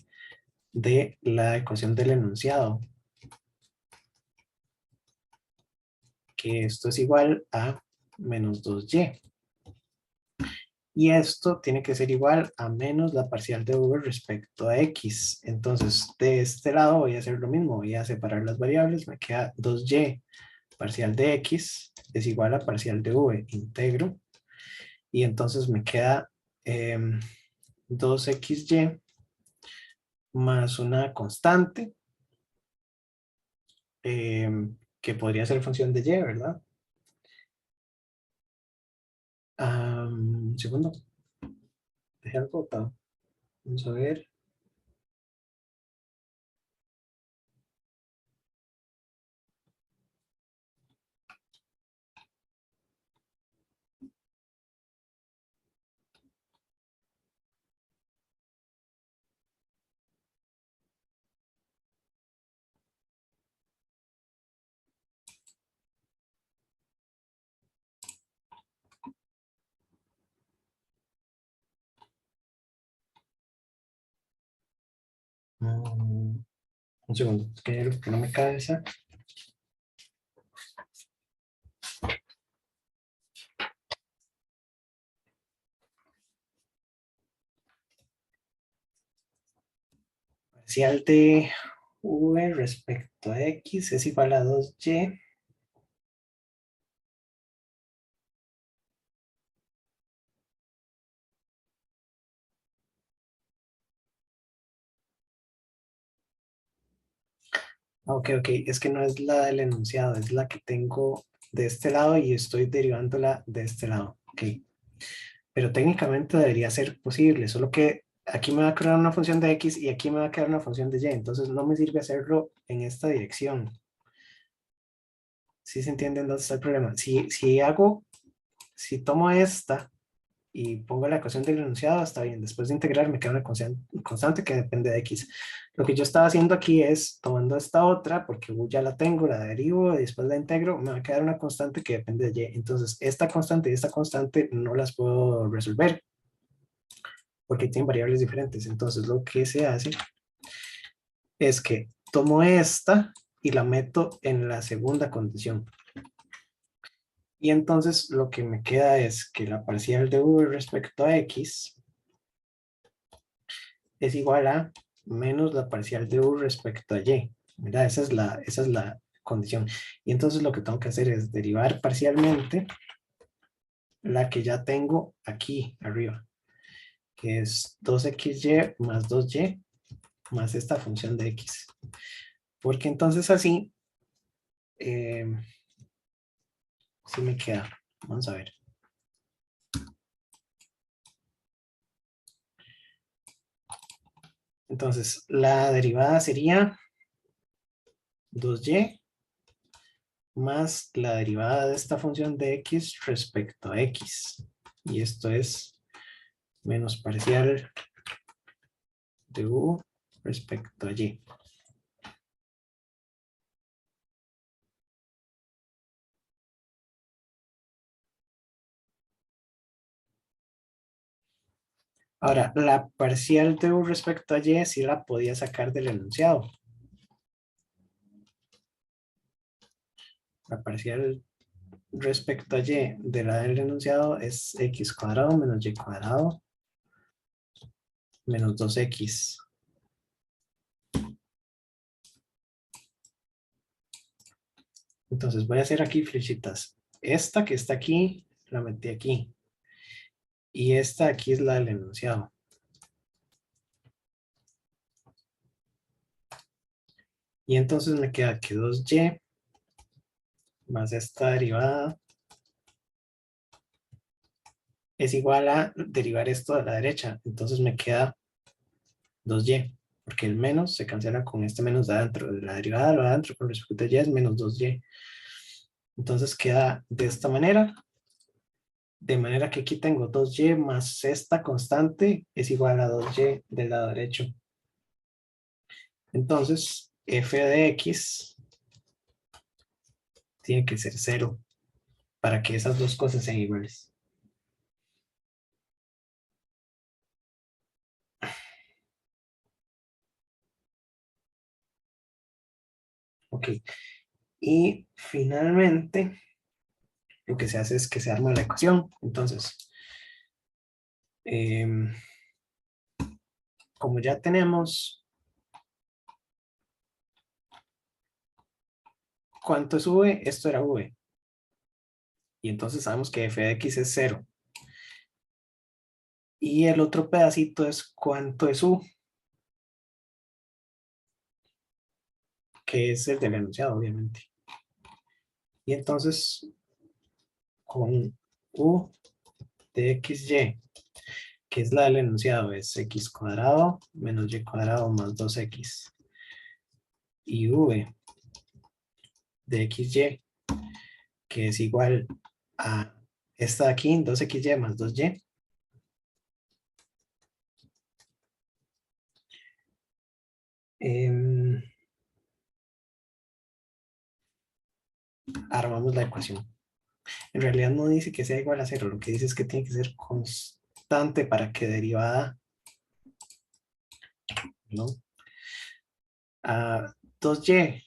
de la ecuación del enunciado, que esto es igual a menos 2y. Y esto tiene que ser igual a menos la parcial de v respecto a x. Entonces, de este lado voy a hacer lo mismo. Voy a separar las variables. Me queda 2y parcial de x es igual a parcial de v. Integro. Y entonces me queda 2xy más una constante que podría ser función de y, ¿verdad? Un segundo. Dejé algo botado. Vamos a ver. Un segundo. Es que hay algo que no me cabeza. Parcial de v respecto a x es igual a 2y. Ok, es que no es la del enunciado, es la que tengo de este lado y estoy derivándola de este lado. Ok, pero técnicamente debería ser posible, solo que aquí me va a crear una función de x y aquí me va a quedar una función de y, entonces no me sirve hacerlo en esta dirección. ¿Sí se entiende dónde está el problema? Si tomo esta y pongo la ecuación del enunciado, está bien. Después de integrar me queda una constante que depende de x. Lo que yo estaba haciendo aquí es tomando esta otra, porque ya la tengo, la derivo, y después la integro, me va a quedar una constante que depende de y. Entonces, esta constante y esta constante no las puedo resolver, porque tienen variables diferentes. Entonces, lo que se hace es que tomo esta y la meto en la segunda condición. Y entonces lo que me queda es que la parcial de v respecto a x es igual a menos la parcial de u respecto a y. ¿Verdad? Esa es la condición. Y entonces lo que tengo que hacer es derivar parcialmente la que ya tengo aquí arriba, que es 2xy más 2y más esta función de x. Porque entonces así eh, sí me queda. Vamos a ver. Entonces la derivada sería 2y más la derivada de esta función de x respecto a x. Y esto es menos parcial de u respecto a y. Ahora, la parcial de u respecto a y sí la podía sacar del enunciado. La parcial respecto a y de la del enunciado es x cuadrado menos y cuadrado menos 2x. Entonces voy a hacer aquí flechitas. Esta que está aquí, la metí aquí. Y esta aquí es la del enunciado. Y entonces me queda que 2y más esta derivada es igual a derivar esto de la derecha. Entonces me queda 2y, porque el menos se cancela con este menos de adentro. La derivada de lo de adentro con respecto a y es menos 2y. Entonces queda de esta manera. De manera que aquí tengo 2y más esta constante es igual a 2y del lado derecho. Entonces, f de x tiene que ser 0 para que esas dos cosas sean iguales. Ok. Y finalmente, lo que se hace es que se arma la ecuación. Entonces, como ya tenemos cuánto es v, esto era v. Y entonces sabemos que f de x es 0. Y el otro pedacito es cuánto es u, que es el del enunciado, obviamente. Y entonces, con u de xy, que es la del enunciado, es x cuadrado menos y cuadrado más 2x. Y v de xy, que es igual a esta de aquí, 2xy más 2y. Armamos la ecuación. En realidad no dice que sea igual a 0, lo que dice es que tiene que ser constante para que derivada, ¿no? A 2y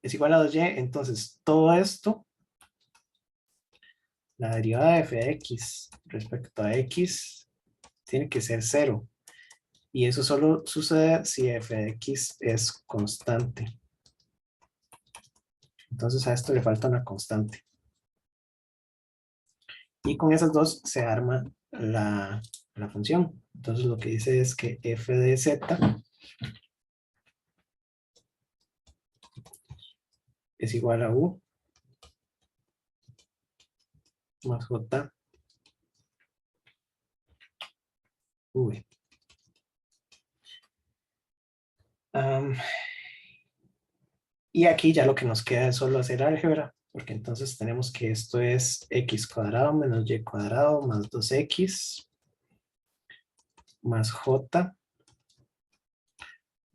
es igual a 2y, entonces todo esto, la derivada de f de x respecto a x, tiene que ser 0. Y eso solo sucede si f de x es constante. Entonces a esto le falta una constante. Y con esas dos se arma la función. Entonces lo que dice es que f de z es igual a u más j v. Y aquí ya lo que nos queda es solo hacer álgebra, porque entonces tenemos que esto es x cuadrado menos y cuadrado más 2x más j,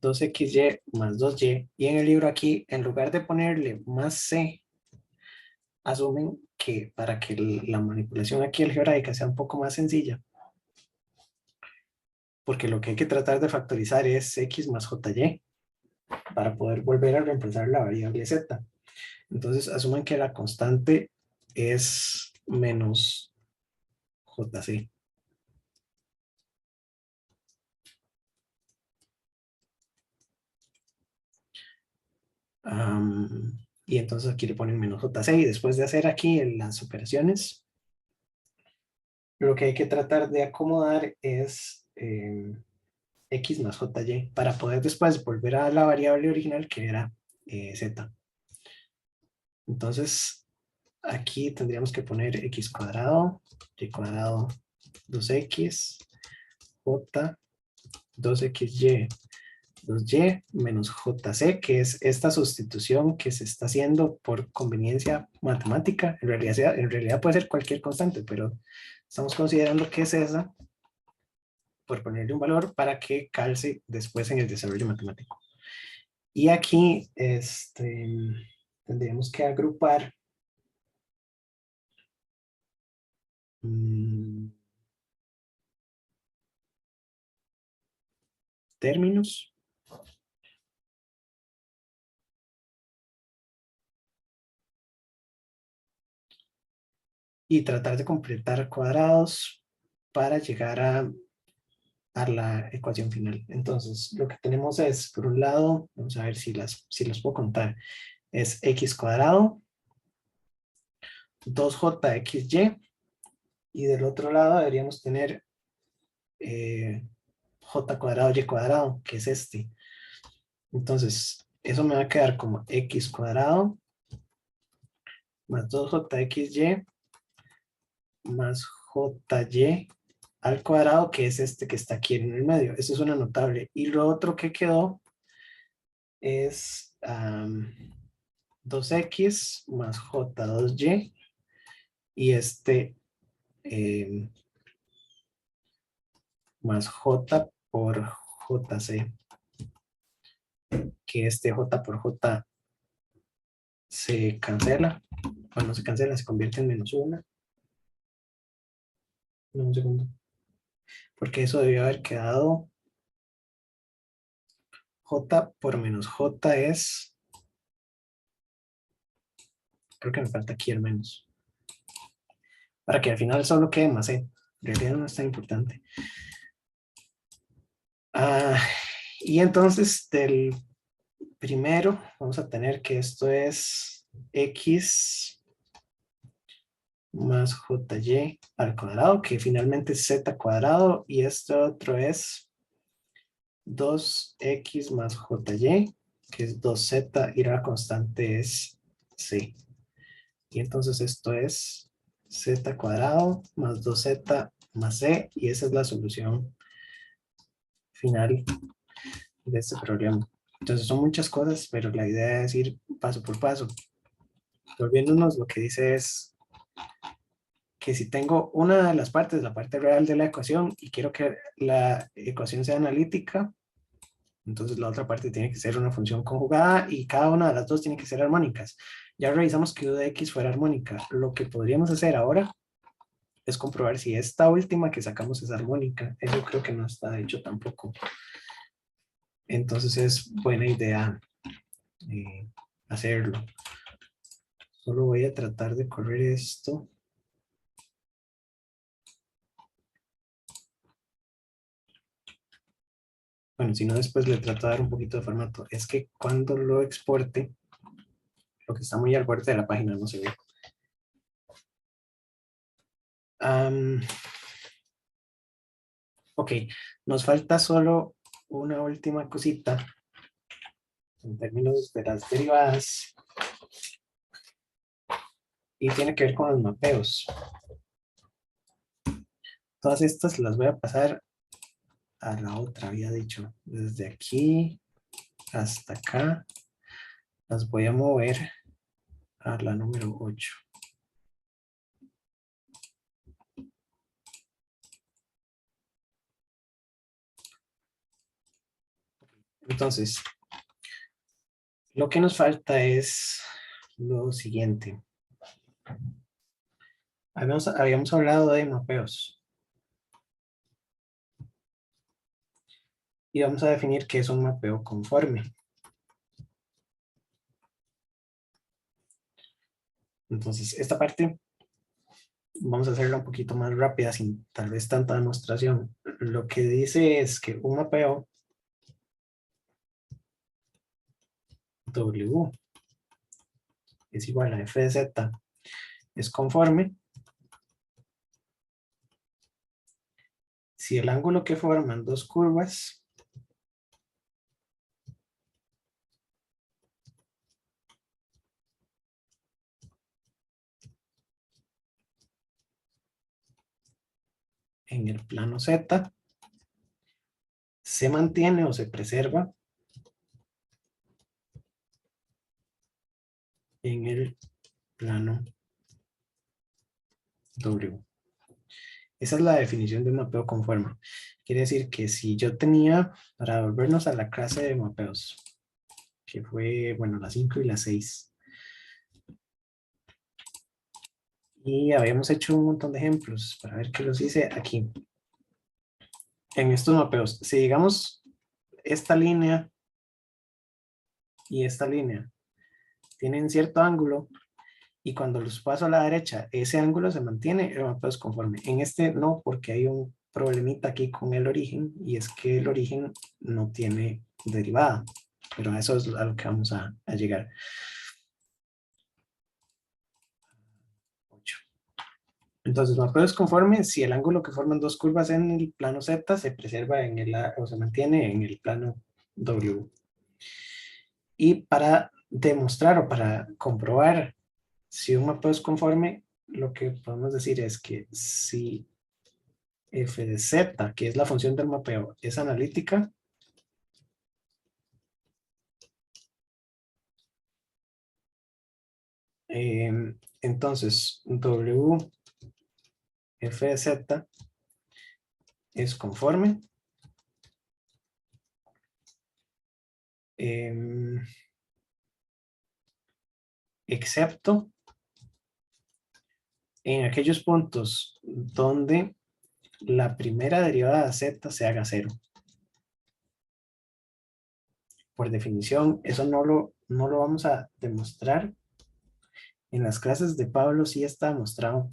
2xy más 2y. Y en el libro aquí, en lugar de ponerle más c, asumen que para que la manipulación aquí algebraica sea un poco más sencilla, porque lo que hay que tratar de factorizar es x más jy para poder volver a reemplazar la variable z. Entonces asumen que la constante es menos jc. Y entonces aquí le ponen menos jc y después de hacer aquí las operaciones, lo que hay que tratar de acomodar es x más jy para poder después volver a la variable original que era z. Entonces aquí tendríamos que poner x cuadrado, y cuadrado 2x, j, 2xy, 2y menos jc, que es esta sustitución que se está haciendo por conveniencia matemática. En realidad puede ser cualquier constante, pero estamos considerando que es esa por ponerle un valor para que calce después en el desarrollo matemático. Y aquí tendríamos que agrupar términos. Y tratar de completar cuadrados para llegar a la ecuación final. Entonces, lo que tenemos es, por un lado, vamos a ver si las puedo contar, es x cuadrado, 2jxy, y del otro lado deberíamos tener j cuadrado y cuadrado, que es este. Entonces, eso me va a quedar como x cuadrado más 2jxy más jy al cuadrado, que es este que está aquí en el medio. Eso es una notable. Y lo otro que quedó es 2x más j2y, y este más J por JC, que este J por J se cancela. Bueno, se cancela, se convierte en -1. No, un segundo. Porque eso debió haber quedado J por menos J es, creo que me falta aquí el menos, para que al final solo quede más C. En realidad no es tan importante. Y entonces del primero vamos a tener que esto es X más JY al cuadrado, que finalmente es Z cuadrado, y este otro es 2X más JY, que es 2Z, y la constante es C. Y entonces esto es Z cuadrado más 2Z más C, y esa es la solución final de este problema. Entonces son muchas cosas, pero la idea es ir paso por paso. Volviéndonos, lo que dice es que si tengo una de las partes, la parte real de la ecuación, y quiero que la ecuación sea analítica, entonces la otra parte tiene que ser una función conjugada y cada una de las dos tiene que ser armónicas. Ya revisamos que u de x fuera armónica. Lo que podríamos hacer ahora es comprobar si esta última que sacamos es armónica. Eso creo que no está hecho tampoco. Entonces es buena idea hacerlo. Solo voy a tratar de correr esto. Bueno, si no, después le trato de dar un poquito de formato. Es que cuando lo exporte, lo que está muy al borde de la página no se ve. Ok, nos falta solo una última cosita en términos de las derivadas y tiene que ver con los mapeos. Todas estas las voy a pasar a la otra, había dicho, desde aquí hasta acá, las voy a mover a la número 8. Entonces, lo que nos falta es lo siguiente. Habíamos hablado de mapeos. Y vamos a definir qué es un mapeo conforme. Entonces, esta parte vamos a hacerla un poquito más rápida, sin tal vez tanta demostración. Lo que dice es que un mapeo W es igual a f de z es conforme si el ángulo que forman dos curvas en el plano z se mantiene o se preserva en el plano W. Esa es la definición de un mapeo conforme. Quiere decir que si yo tenía, para volvernos a la clase de mapeos, que fue, bueno, las 5 y las 6, y habíamos hecho un montón de ejemplos para ver qué los hice aquí. En estos mapeos, si digamos esta línea y esta línea tienen cierto ángulo, y cuando los paso a la derecha, ese ángulo se mantiene, el mapeo es conforme. En este no, porque hay un problemita aquí con el origen, y es que el origen no tiene derivada, pero a eso es a lo que vamos a llegar. 8. Entonces, mapeo es conforme si el ángulo que forman dos curvas en el plano Z se preserva en el, o se mantiene en el plano W. Y para demostrar o para comprobar si un mapeo es conforme, lo que podemos decir es que si f de z, que es la función del mapeo, es analítica, entonces W f de z es conforme excepto en aquellos puntos donde la primera derivada de z se haga cero. Por definición, eso no lo vamos a demostrar. En las clases de Pablo sí está demostrado,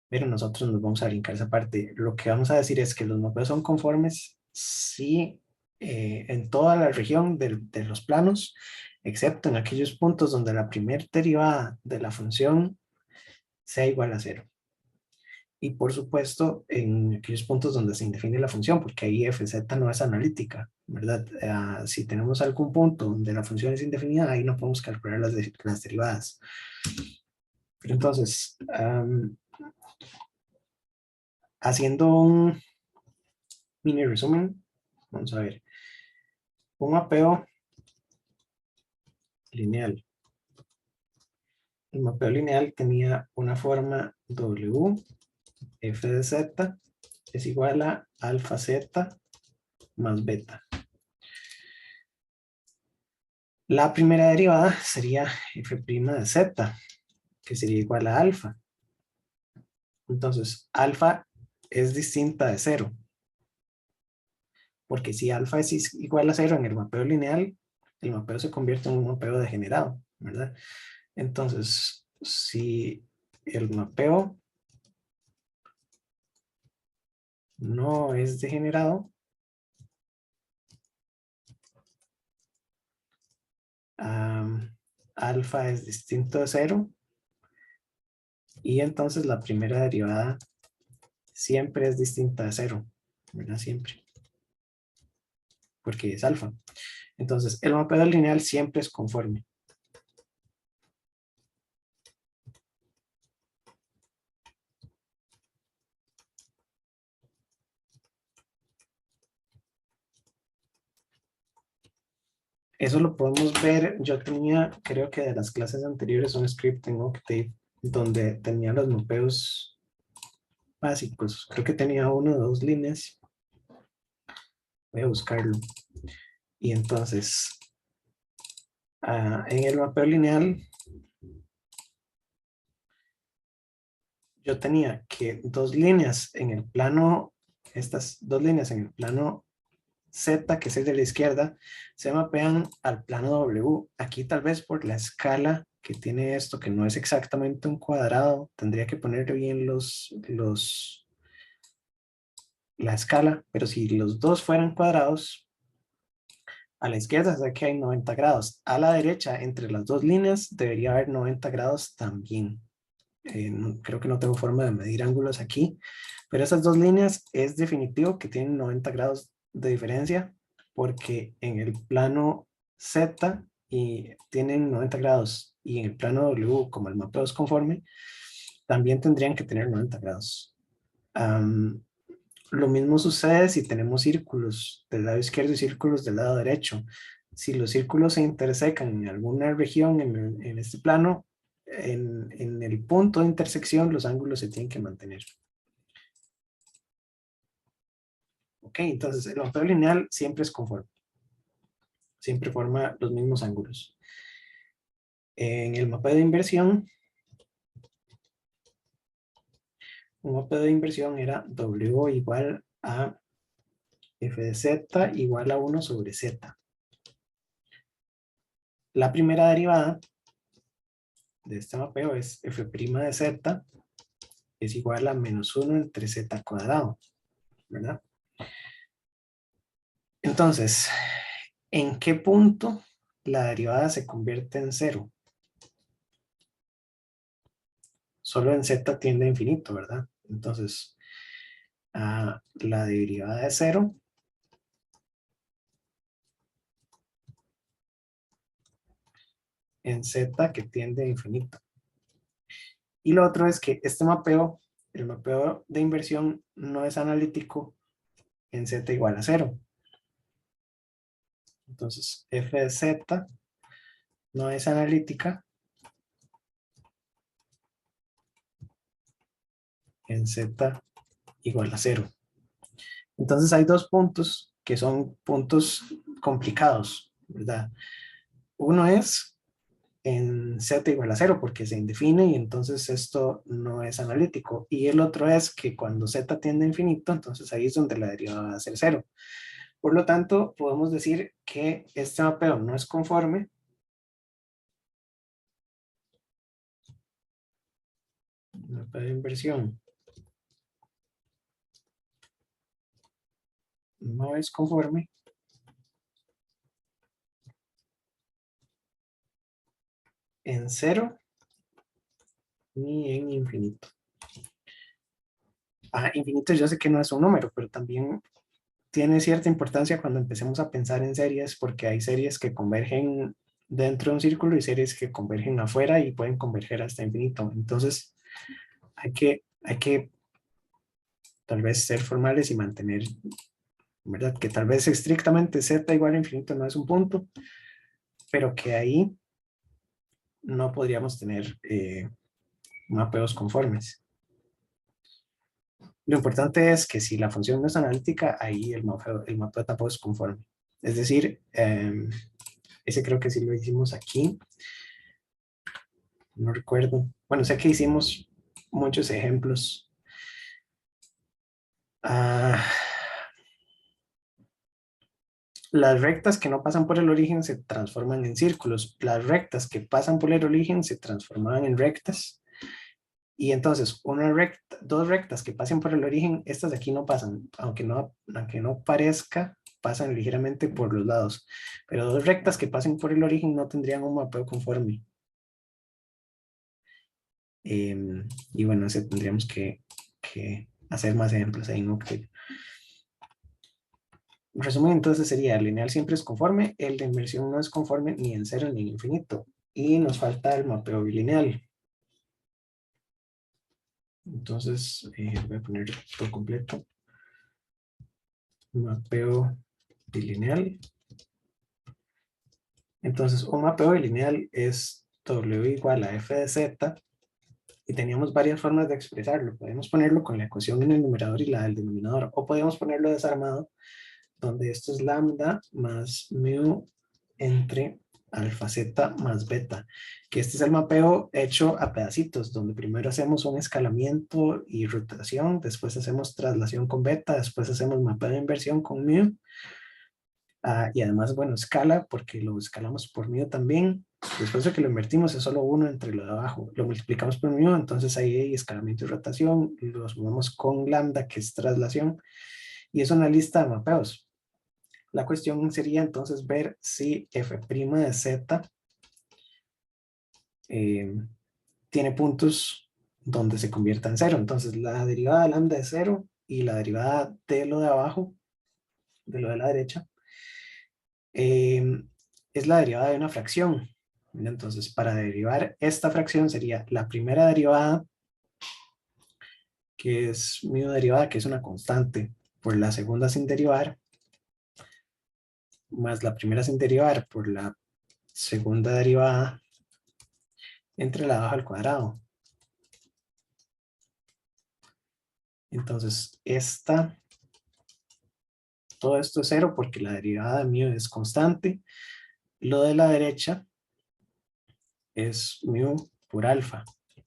pero nosotros nos vamos a brincar esa parte. Lo que vamos a decir es que los mapeos son conformes sí en toda la región de los planos, excepto en aquellos puntos donde la primera derivada de la función sea igual a cero. Y por supuesto, en aquellos puntos donde se indefine la función, porque ahí fz no es analítica, ¿verdad? Si tenemos algún punto donde la función es indefinida, ahí no podemos calcular las derivadas. Pero entonces, haciendo un mini resumen, vamos a ver. Un mapeo lineal. El mapeo lineal tenía una forma W, f de z es igual a alfa z más beta. La primera derivada sería f' de z, que sería igual a alfa. Entonces, alfa es distinta de cero. Porque si alfa es igual a cero en el mapeo lineal, el mapeo se convierte en un mapeo degenerado, ¿verdad? Entonces, si el mapeo no es degenerado, alfa es distinto de cero, y entonces la primera derivada siempre es distinta de cero, ¿verdad? Siempre, porque es alfa. Entonces, el mapeo lineal siempre es conforme. Eso lo podemos ver. Yo tenía, creo que de las clases anteriores, un script en Octave donde tenía los mapeos básicos. Creo que tenía una o dos líneas. Voy a buscarlo. Y entonces, en el mapeo lineal, yo tenía que dos líneas en el plano, estas dos líneas en el plano Z, que es el de la izquierda, se mapean al plano W. Aquí tal vez por la escala que tiene esto, que no es exactamente un cuadrado, tendría que ponerle bien la escala, pero si los dos fueran cuadrados, a la izquierda se ve que hay 90 grados. A la derecha, entre las dos líneas, debería haber 90 grados también. Creo que no tengo forma de medir ángulos aquí, pero esas dos líneas es definitivo que tienen 90 grados de diferencia, porque en el plano Z y tienen 90 grados, y en el plano W, como el mapeo es conforme, también tendrían que tener 90 grados. Lo mismo sucede si tenemos círculos del lado izquierdo y círculos del lado derecho. Si los círculos se intersecan en alguna región en este plano, en el punto de intersección los ángulos se tienen que mantener. Ok, entonces el mapeo lineal siempre es conforme. Siempre forma los mismos ángulos. En el mapeo de inversión, un mapeo de inversión era W igual a f de z igual a 1 sobre z. La primera derivada de este mapeo es f' de z es igual a menos 1 entre z cuadrado, ¿verdad? Entonces, ¿en qué punto la derivada se convierte en cero? Solo en z tiende a infinito, ¿verdad? Entonces, la derivada de cero en z que tiende a infinito. Y lo otro es que este mapeo, el mapeo de inversión, no es analítico en z igual a cero. Entonces, f de z no es analítica en z igual a 0. Entonces hay dos puntos que son puntos complicados, ¿verdad? Uno es en z igual a 0 porque se indefine y entonces esto no es analítico. Y el otro es que cuando z tiende a infinito, entonces ahí es donde la derivada va a ser 0. Por lo tanto, podemos decir que este mapeo no es conforme. Mapeo de inversión no es conforme en 0 ni en infinito. Infinito yo sé que no es un número, pero también tiene cierta importancia cuando empecemos a pensar en series, porque hay series que convergen dentro de un círculo y series que convergen afuera y pueden converger hasta infinito. Entonces, hay que tal vez ser formales y mantener, ¿verdad? Que tal vez estrictamente z igual a infinito no es un punto, pero que ahí no podríamos tener mapeos conformes. Lo importante es que si la función no es analítica, ahí el mapeo tampoco es conforme. Es decir, ese creo que sí lo hicimos aquí. No recuerdo. Bueno, sé que hicimos muchos ejemplos. Ah, las rectas que no pasan por el origen se transforman en círculos. Las rectas que pasan por el origen se transforman en rectas. Y entonces, dos rectas que pasen por el origen, estas de aquí no pasan, aunque no parezca, pasan ligeramente por los lados. Pero dos rectas que pasen por el origen no tendrían un mapeo conforme. Y bueno, ese tendríamos que hacer más ejemplos ahí, ¿no? Resumen, entonces sería, el lineal siempre es conforme, el de inversión no es conforme ni en 0 ni en infinito. Y nos falta el mapeo bilineal. Entonces, voy a poner todo completo. Mapeo bilineal. Entonces, un mapeo bilineal es W igual a f de z. Y teníamos varias formas de expresarlo. Podemos ponerlo con la ecuación en el numerador y la del denominador. O podemos ponerlo desarmado, donde esto es lambda más mu entre alfa z más beta, que este es el mapeo hecho a pedacitos, donde primero hacemos un escalamiento y rotación, después hacemos traslación con beta, después hacemos mapeo de inversión con mu, y además, bueno, escala, porque lo escalamos por mu también. Después de que lo invertimos es solo uno entre lo de abajo, lo multiplicamos por mu, entonces ahí hay escalamiento y rotación, lo sumamos con lambda, que es traslación, y es una lista de mapeos. La cuestión sería entonces ver si f' de z tiene puntos donde se convierta en 0. Entonces la derivada de lambda es 0 y la derivada de lo de abajo, de lo de la derecha, es la derivada de una fracción. Entonces, para derivar esta fracción sería la primera derivada, que es mu derivada, que es una constante, por la segunda sin derivar, más la primera sin derivar por la segunda derivada entre la baja al cuadrado. Entonces, todo esto es 0 porque la derivada de mu es constante. Lo de la derecha es mu por alfa,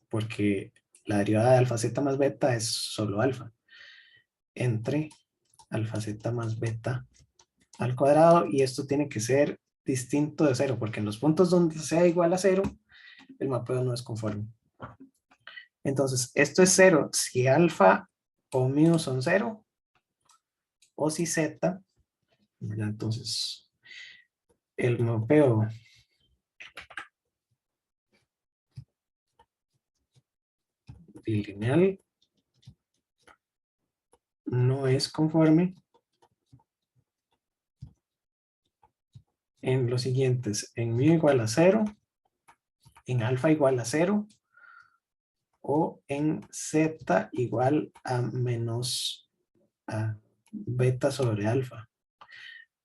porque la derivada de alfa z más beta es solo alfa, entre alfa z más beta al cuadrado, y esto tiene que ser distinto de 0, porque en los puntos donde sea igual a 0, el mapeo no es conforme. Entonces, esto es 0 si alfa o mu son 0, o si z, ¿verdad? Entonces, el mapeo bilineal no es conforme en los siguientes: en mu igual a 0, en alfa igual a 0, o en z igual a menos beta sobre alfa.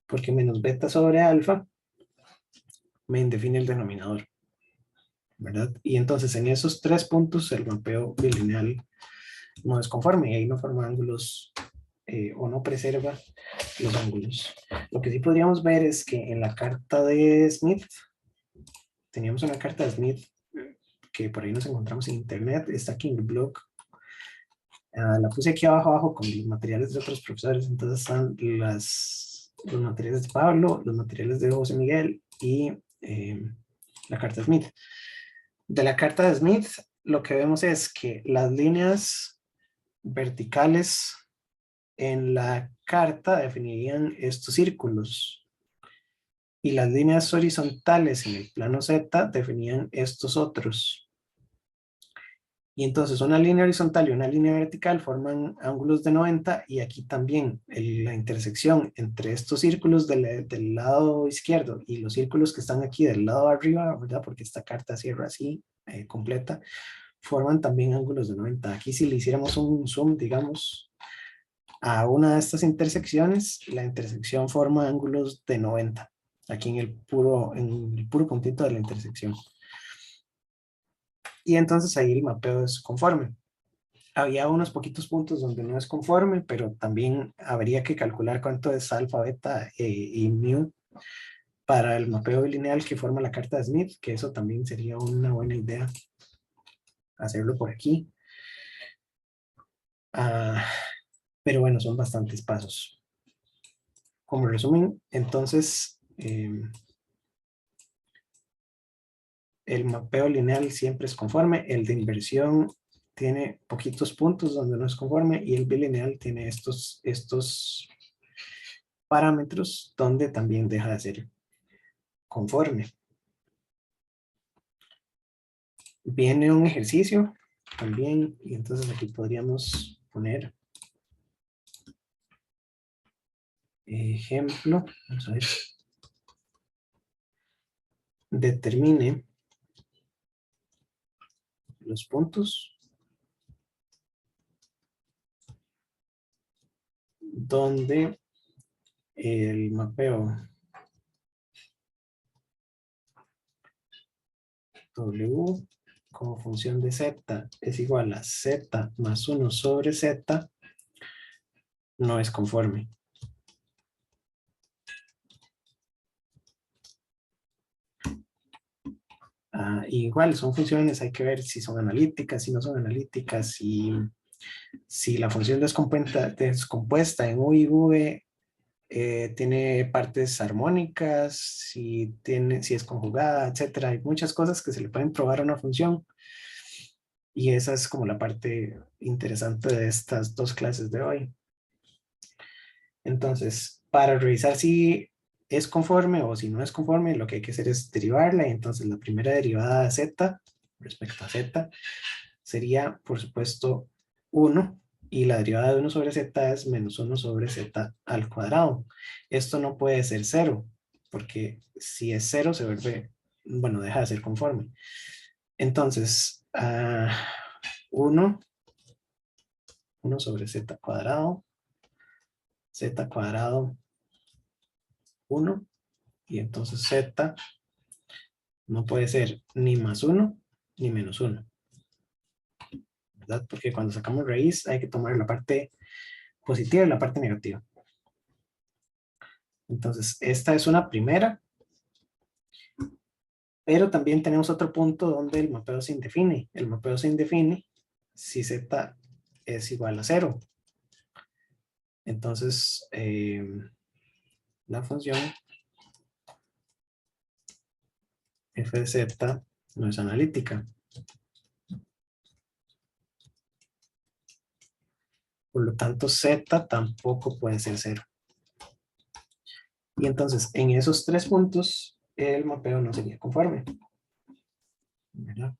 Porque menos beta sobre alfa me indefine el denominador, ¿verdad? Y entonces en esos tres puntos el mapeo bilineal no es conforme y ahí no forma ángulos o no preserva los ángulos. Lo que sí podríamos ver es que en la carta de Smith, teníamos una carta de Smith que por ahí nos encontramos en internet, está aquí en el blog. La puse aquí abajo con los materiales de otros profesores, entonces están los materiales de Pablo, los materiales de José Miguel y la carta de Smith. De la carta de Smith, lo que vemos es que las líneas verticales en la carta definirían estos círculos y las líneas horizontales en el plano Z definían estos otros. Y entonces una línea horizontal y una línea vertical forman ángulos de 90 y aquí también la intersección entre estos círculos del lado izquierdo y los círculos que están aquí del lado de arriba, ¿verdad? Porque esta carta cierra así, completa, forman también ángulos de 90. Aquí si le hiciéramos un zoom, digamos, a una de estas intersecciones, la intersección forma ángulos de 90, aquí en el puro puntito de la intersección. Y entonces ahí el mapeo es conforme. Había unos poquitos puntos donde no es conforme, pero también habría que calcular cuánto es alfa, beta y mu para el mapeo lineal que forma la carta de Smith, que eso también sería una buena idea hacerlo por aquí. Pero bueno, son bastantes pasos. Como resumen, entonces, el mapeo lineal siempre es conforme, el de inversión tiene poquitos puntos donde no es conforme y el bilineal tiene estos parámetros donde también deja de ser conforme. Viene un ejercicio también y entonces aquí podríamos poner ejemplo, vamos a ver, determine los puntos donde el mapeo W como función de Z es igual a Z más 1 sobre Z, no es conforme. Igual son funciones, hay que ver si son analíticas, si no son analíticas, si la función descompuesta en U y V tiene partes armónicas, si es conjugada, etcétera. Hay muchas cosas que se le pueden probar a una función y esa es como la parte interesante de estas dos clases de hoy. Entonces, para revisar si es conforme o si no es conforme, lo que hay que hacer es derivarla y entonces la primera derivada de z respecto a z sería, por supuesto, 1 y la derivada de 1 sobre z es menos 1 sobre z al cuadrado. Esto no puede ser 0, porque si es 0 se vuelve, bueno, deja de ser conforme. Entonces, 1 sobre z cuadrado, z cuadrado 1, y entonces z no puede ser ni más 1 ni menos 1, ¿verdad? Porque cuando sacamos raíz hay que tomar la parte positiva y la parte negativa. Entonces, esta es una primera, pero también tenemos otro punto donde el mapeo se indefine. El mapeo se indefine si z es igual a 0. Entonces, la función f de z no es analítica. Por lo tanto, z tampoco puede ser 0. Y entonces, en esos tres puntos, el mapeo no sería conforme, ¿verdad?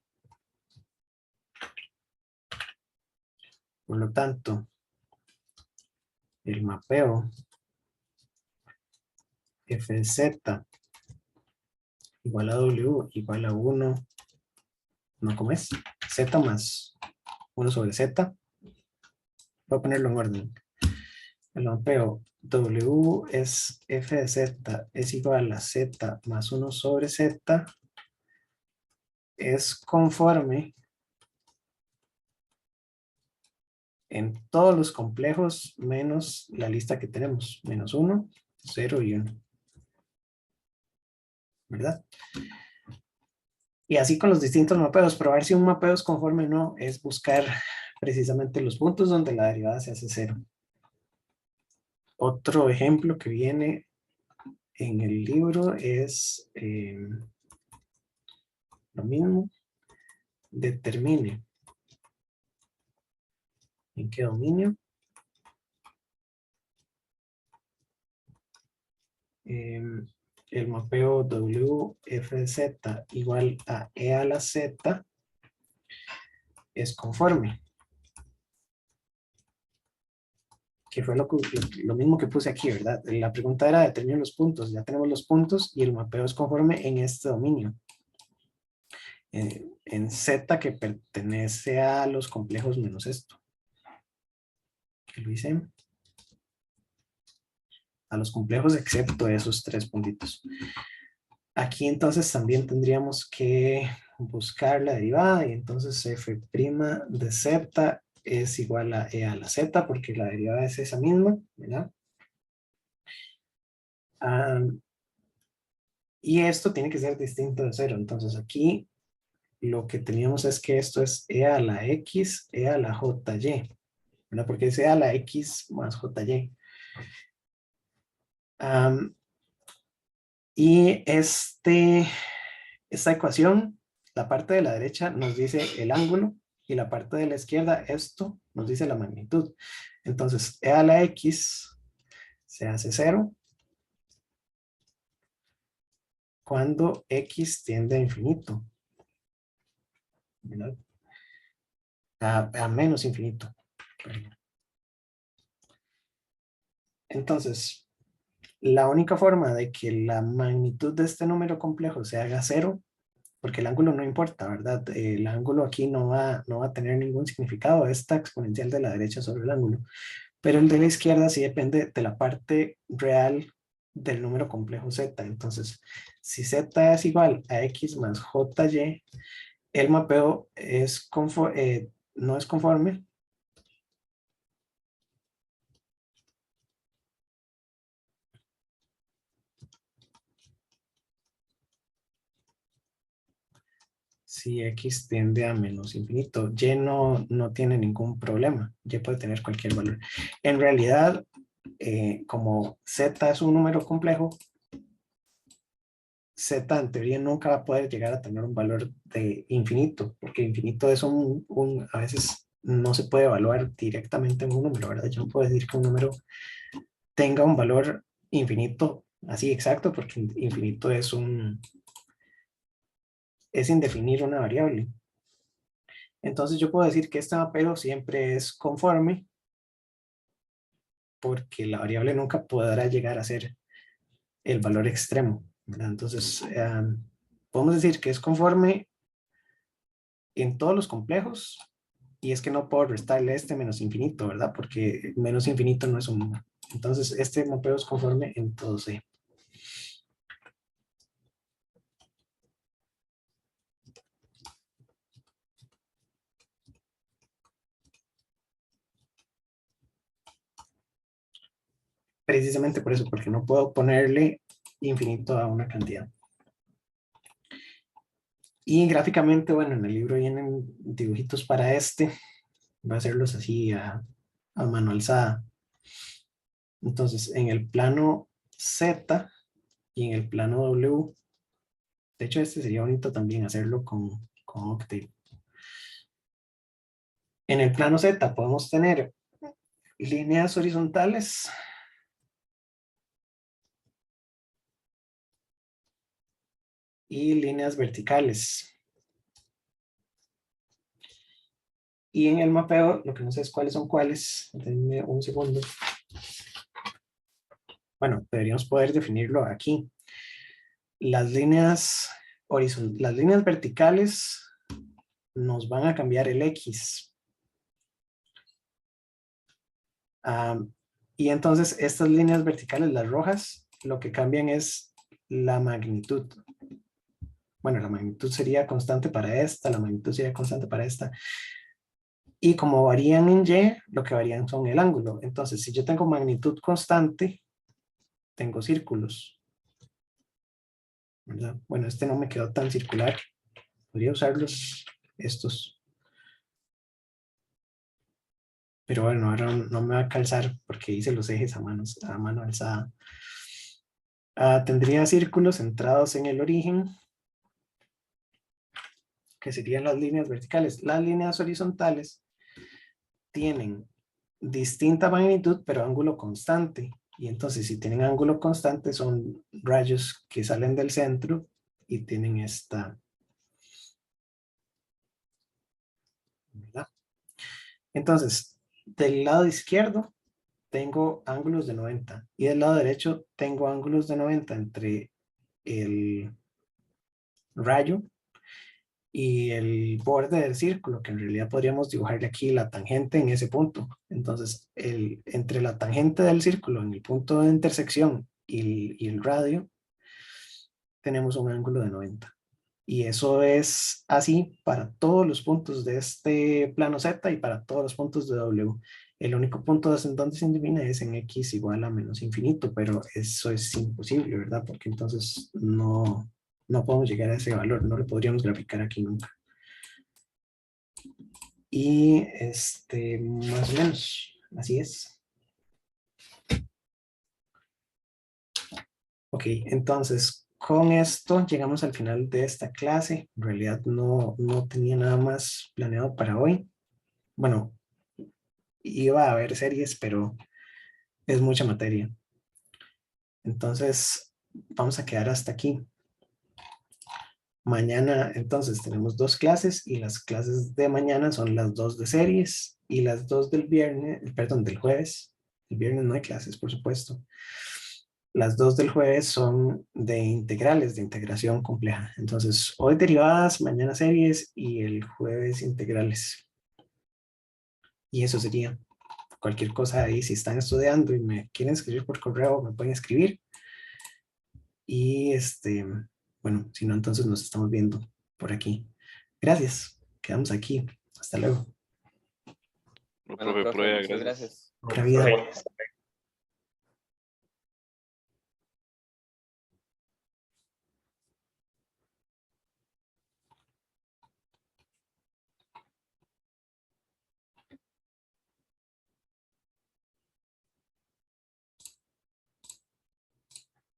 Por lo tanto, el mapeo f de z igual a w igual a 1, no, ¿cómo es? Z más 1 sobre z. Voy a ponerlo en orden. El mapeo w es f de z es igual a z más 1 sobre z, es conforme en todos los complejos menos la lista que tenemos, menos 1, 0 y 1, ¿verdad? Y así con los distintos mapeos. Probar si un mapeo es conforme o no es buscar precisamente los puntos donde la derivada se hace 0. Otro ejemplo que viene en el libro es lo mismo. Determine en qué dominio el mapeo WFZ igual a E a la Z es conforme. Que fue lo mismo que puse aquí, ¿verdad? La pregunta era determinar los puntos. Ya tenemos los puntos y el mapeo es conforme en este dominio. En Z que pertenece a los complejos menos esto. ¿Qué lo hice? A los complejos excepto esos 3 puntitos. Aquí entonces también tendríamos que buscar la derivada y entonces f' de z es igual a e a la z porque la derivada es esa misma, ¿verdad? Y esto tiene que ser distinto de 0. Entonces aquí lo que teníamos es que esto es e a la x, e a la jy, ¿verdad? Porque es e a la x más jy. Y esta ecuación, la parte de la derecha nos dice el ángulo y la parte de la izquierda, esto nos dice la magnitud. Entonces, e a la x se hace 0 cuando x tiende a infinito, ¿verdad? A menos infinito. Entonces, la única forma de que la magnitud de este número complejo se haga 0, porque el ángulo no importa, ¿verdad? El ángulo aquí no va a tener ningún significado, esta exponencial de la derecha sobre el ángulo. Pero el de la izquierda sí depende de la parte real del número complejo z. Entonces, si z es igual a x más jy, el mapeo no es conforme. Si x tiende a menos infinito, y no tiene ningún problema, y puede tener cualquier valor. En realidad, como z es un número complejo, z en teoría nunca va a poder llegar a tener un valor de infinito, porque infinito es a veces no se puede evaluar directamente en un número, ¿verdad? Yo no puedo decir que un número tenga un valor infinito así exacto, porque infinito es indefinir una variable. Entonces yo puedo decir que este mapeo siempre es conforme, porque la variable nunca podrá llegar a ser el valor extremo, ¿verdad? Entonces, podemos decir que es conforme en todos los complejos, y es que no puedo restarle este menos infinito, ¿verdad? Porque menos infinito no es un número. Entonces, este mapeo es conforme en todo C. Precisamente por eso, porque no puedo ponerle infinito a una cantidad. Y gráficamente, bueno, en el libro vienen dibujitos para este. Voy a hacerlos así a mano alzada. Entonces, en el plano Z y en el plano W, de hecho, este sería bonito también hacerlo con Octave. En el plano Z podemos tener líneas horizontales y líneas verticales. Y en el mapeo, lo que no sé es cuáles son cuáles. Denme un segundo. Bueno, deberíamos poder definirlo aquí. Las líneas verticales nos van a cambiar el X. Y entonces estas líneas verticales, las rojas, lo que cambian es la magnitud. Bueno, la magnitud sería constante para esta, la magnitud sería constante para esta. Y como varían en Y, lo que varían son el ángulo. Entonces, si yo tengo magnitud constante, tengo círculos, ¿verdad? Bueno, este no me quedó tan circular. Podría usarlos estos. Pero bueno, ahora no me va a calzar porque hice los ejes a mano alzada. Tendría círculos centrados en el origen, que serían las líneas verticales. Las líneas horizontales tienen distinta magnitud, pero ángulo constante. Y entonces, si tienen ángulo constante, son rayos que salen del centro y tienen esta, ¿verdad? Entonces, del lado izquierdo tengo ángulos de 90 y del lado derecho tengo ángulos de 90 entre el rayo y el borde del círculo, que en realidad podríamos dibujarle aquí la tangente en ese punto. Entonces, entre la tangente del círculo en el punto de intersección y el radio, tenemos un ángulo de 90. Y eso es así para todos los puntos de este plano Z y para todos los puntos de W. El único punto en donde se elimina es en X igual a menos infinito, pero eso es imposible, ¿verdad? Porque entonces no podemos llegar a ese valor, no lo podríamos graficar aquí nunca. Y más o menos, así es. Ok, entonces con esto llegamos al final de esta clase. En realidad no tenía nada más planeado para hoy. Bueno, iba a haber series, pero es mucha materia. Entonces vamos a quedar hasta aquí. Mañana entonces tenemos 2 clases y las clases de mañana son las 2 de series y las 2 del viernes, perdón, del jueves. El viernes no hay clases, por supuesto. Las 2 del jueves son de integrales, de integración compleja. Entonces, hoy derivadas, mañana series y el jueves integrales. Y eso sería cualquier cosa ahí. Si están estudiando y me quieren escribir por correo, me pueden escribir. Y bueno, si no, entonces nos estamos viendo por aquí. Gracias. Quedamos aquí. Hasta luego. No, Bueno, profe, profe, prueba, muchas gracias. gracias. Pura vida.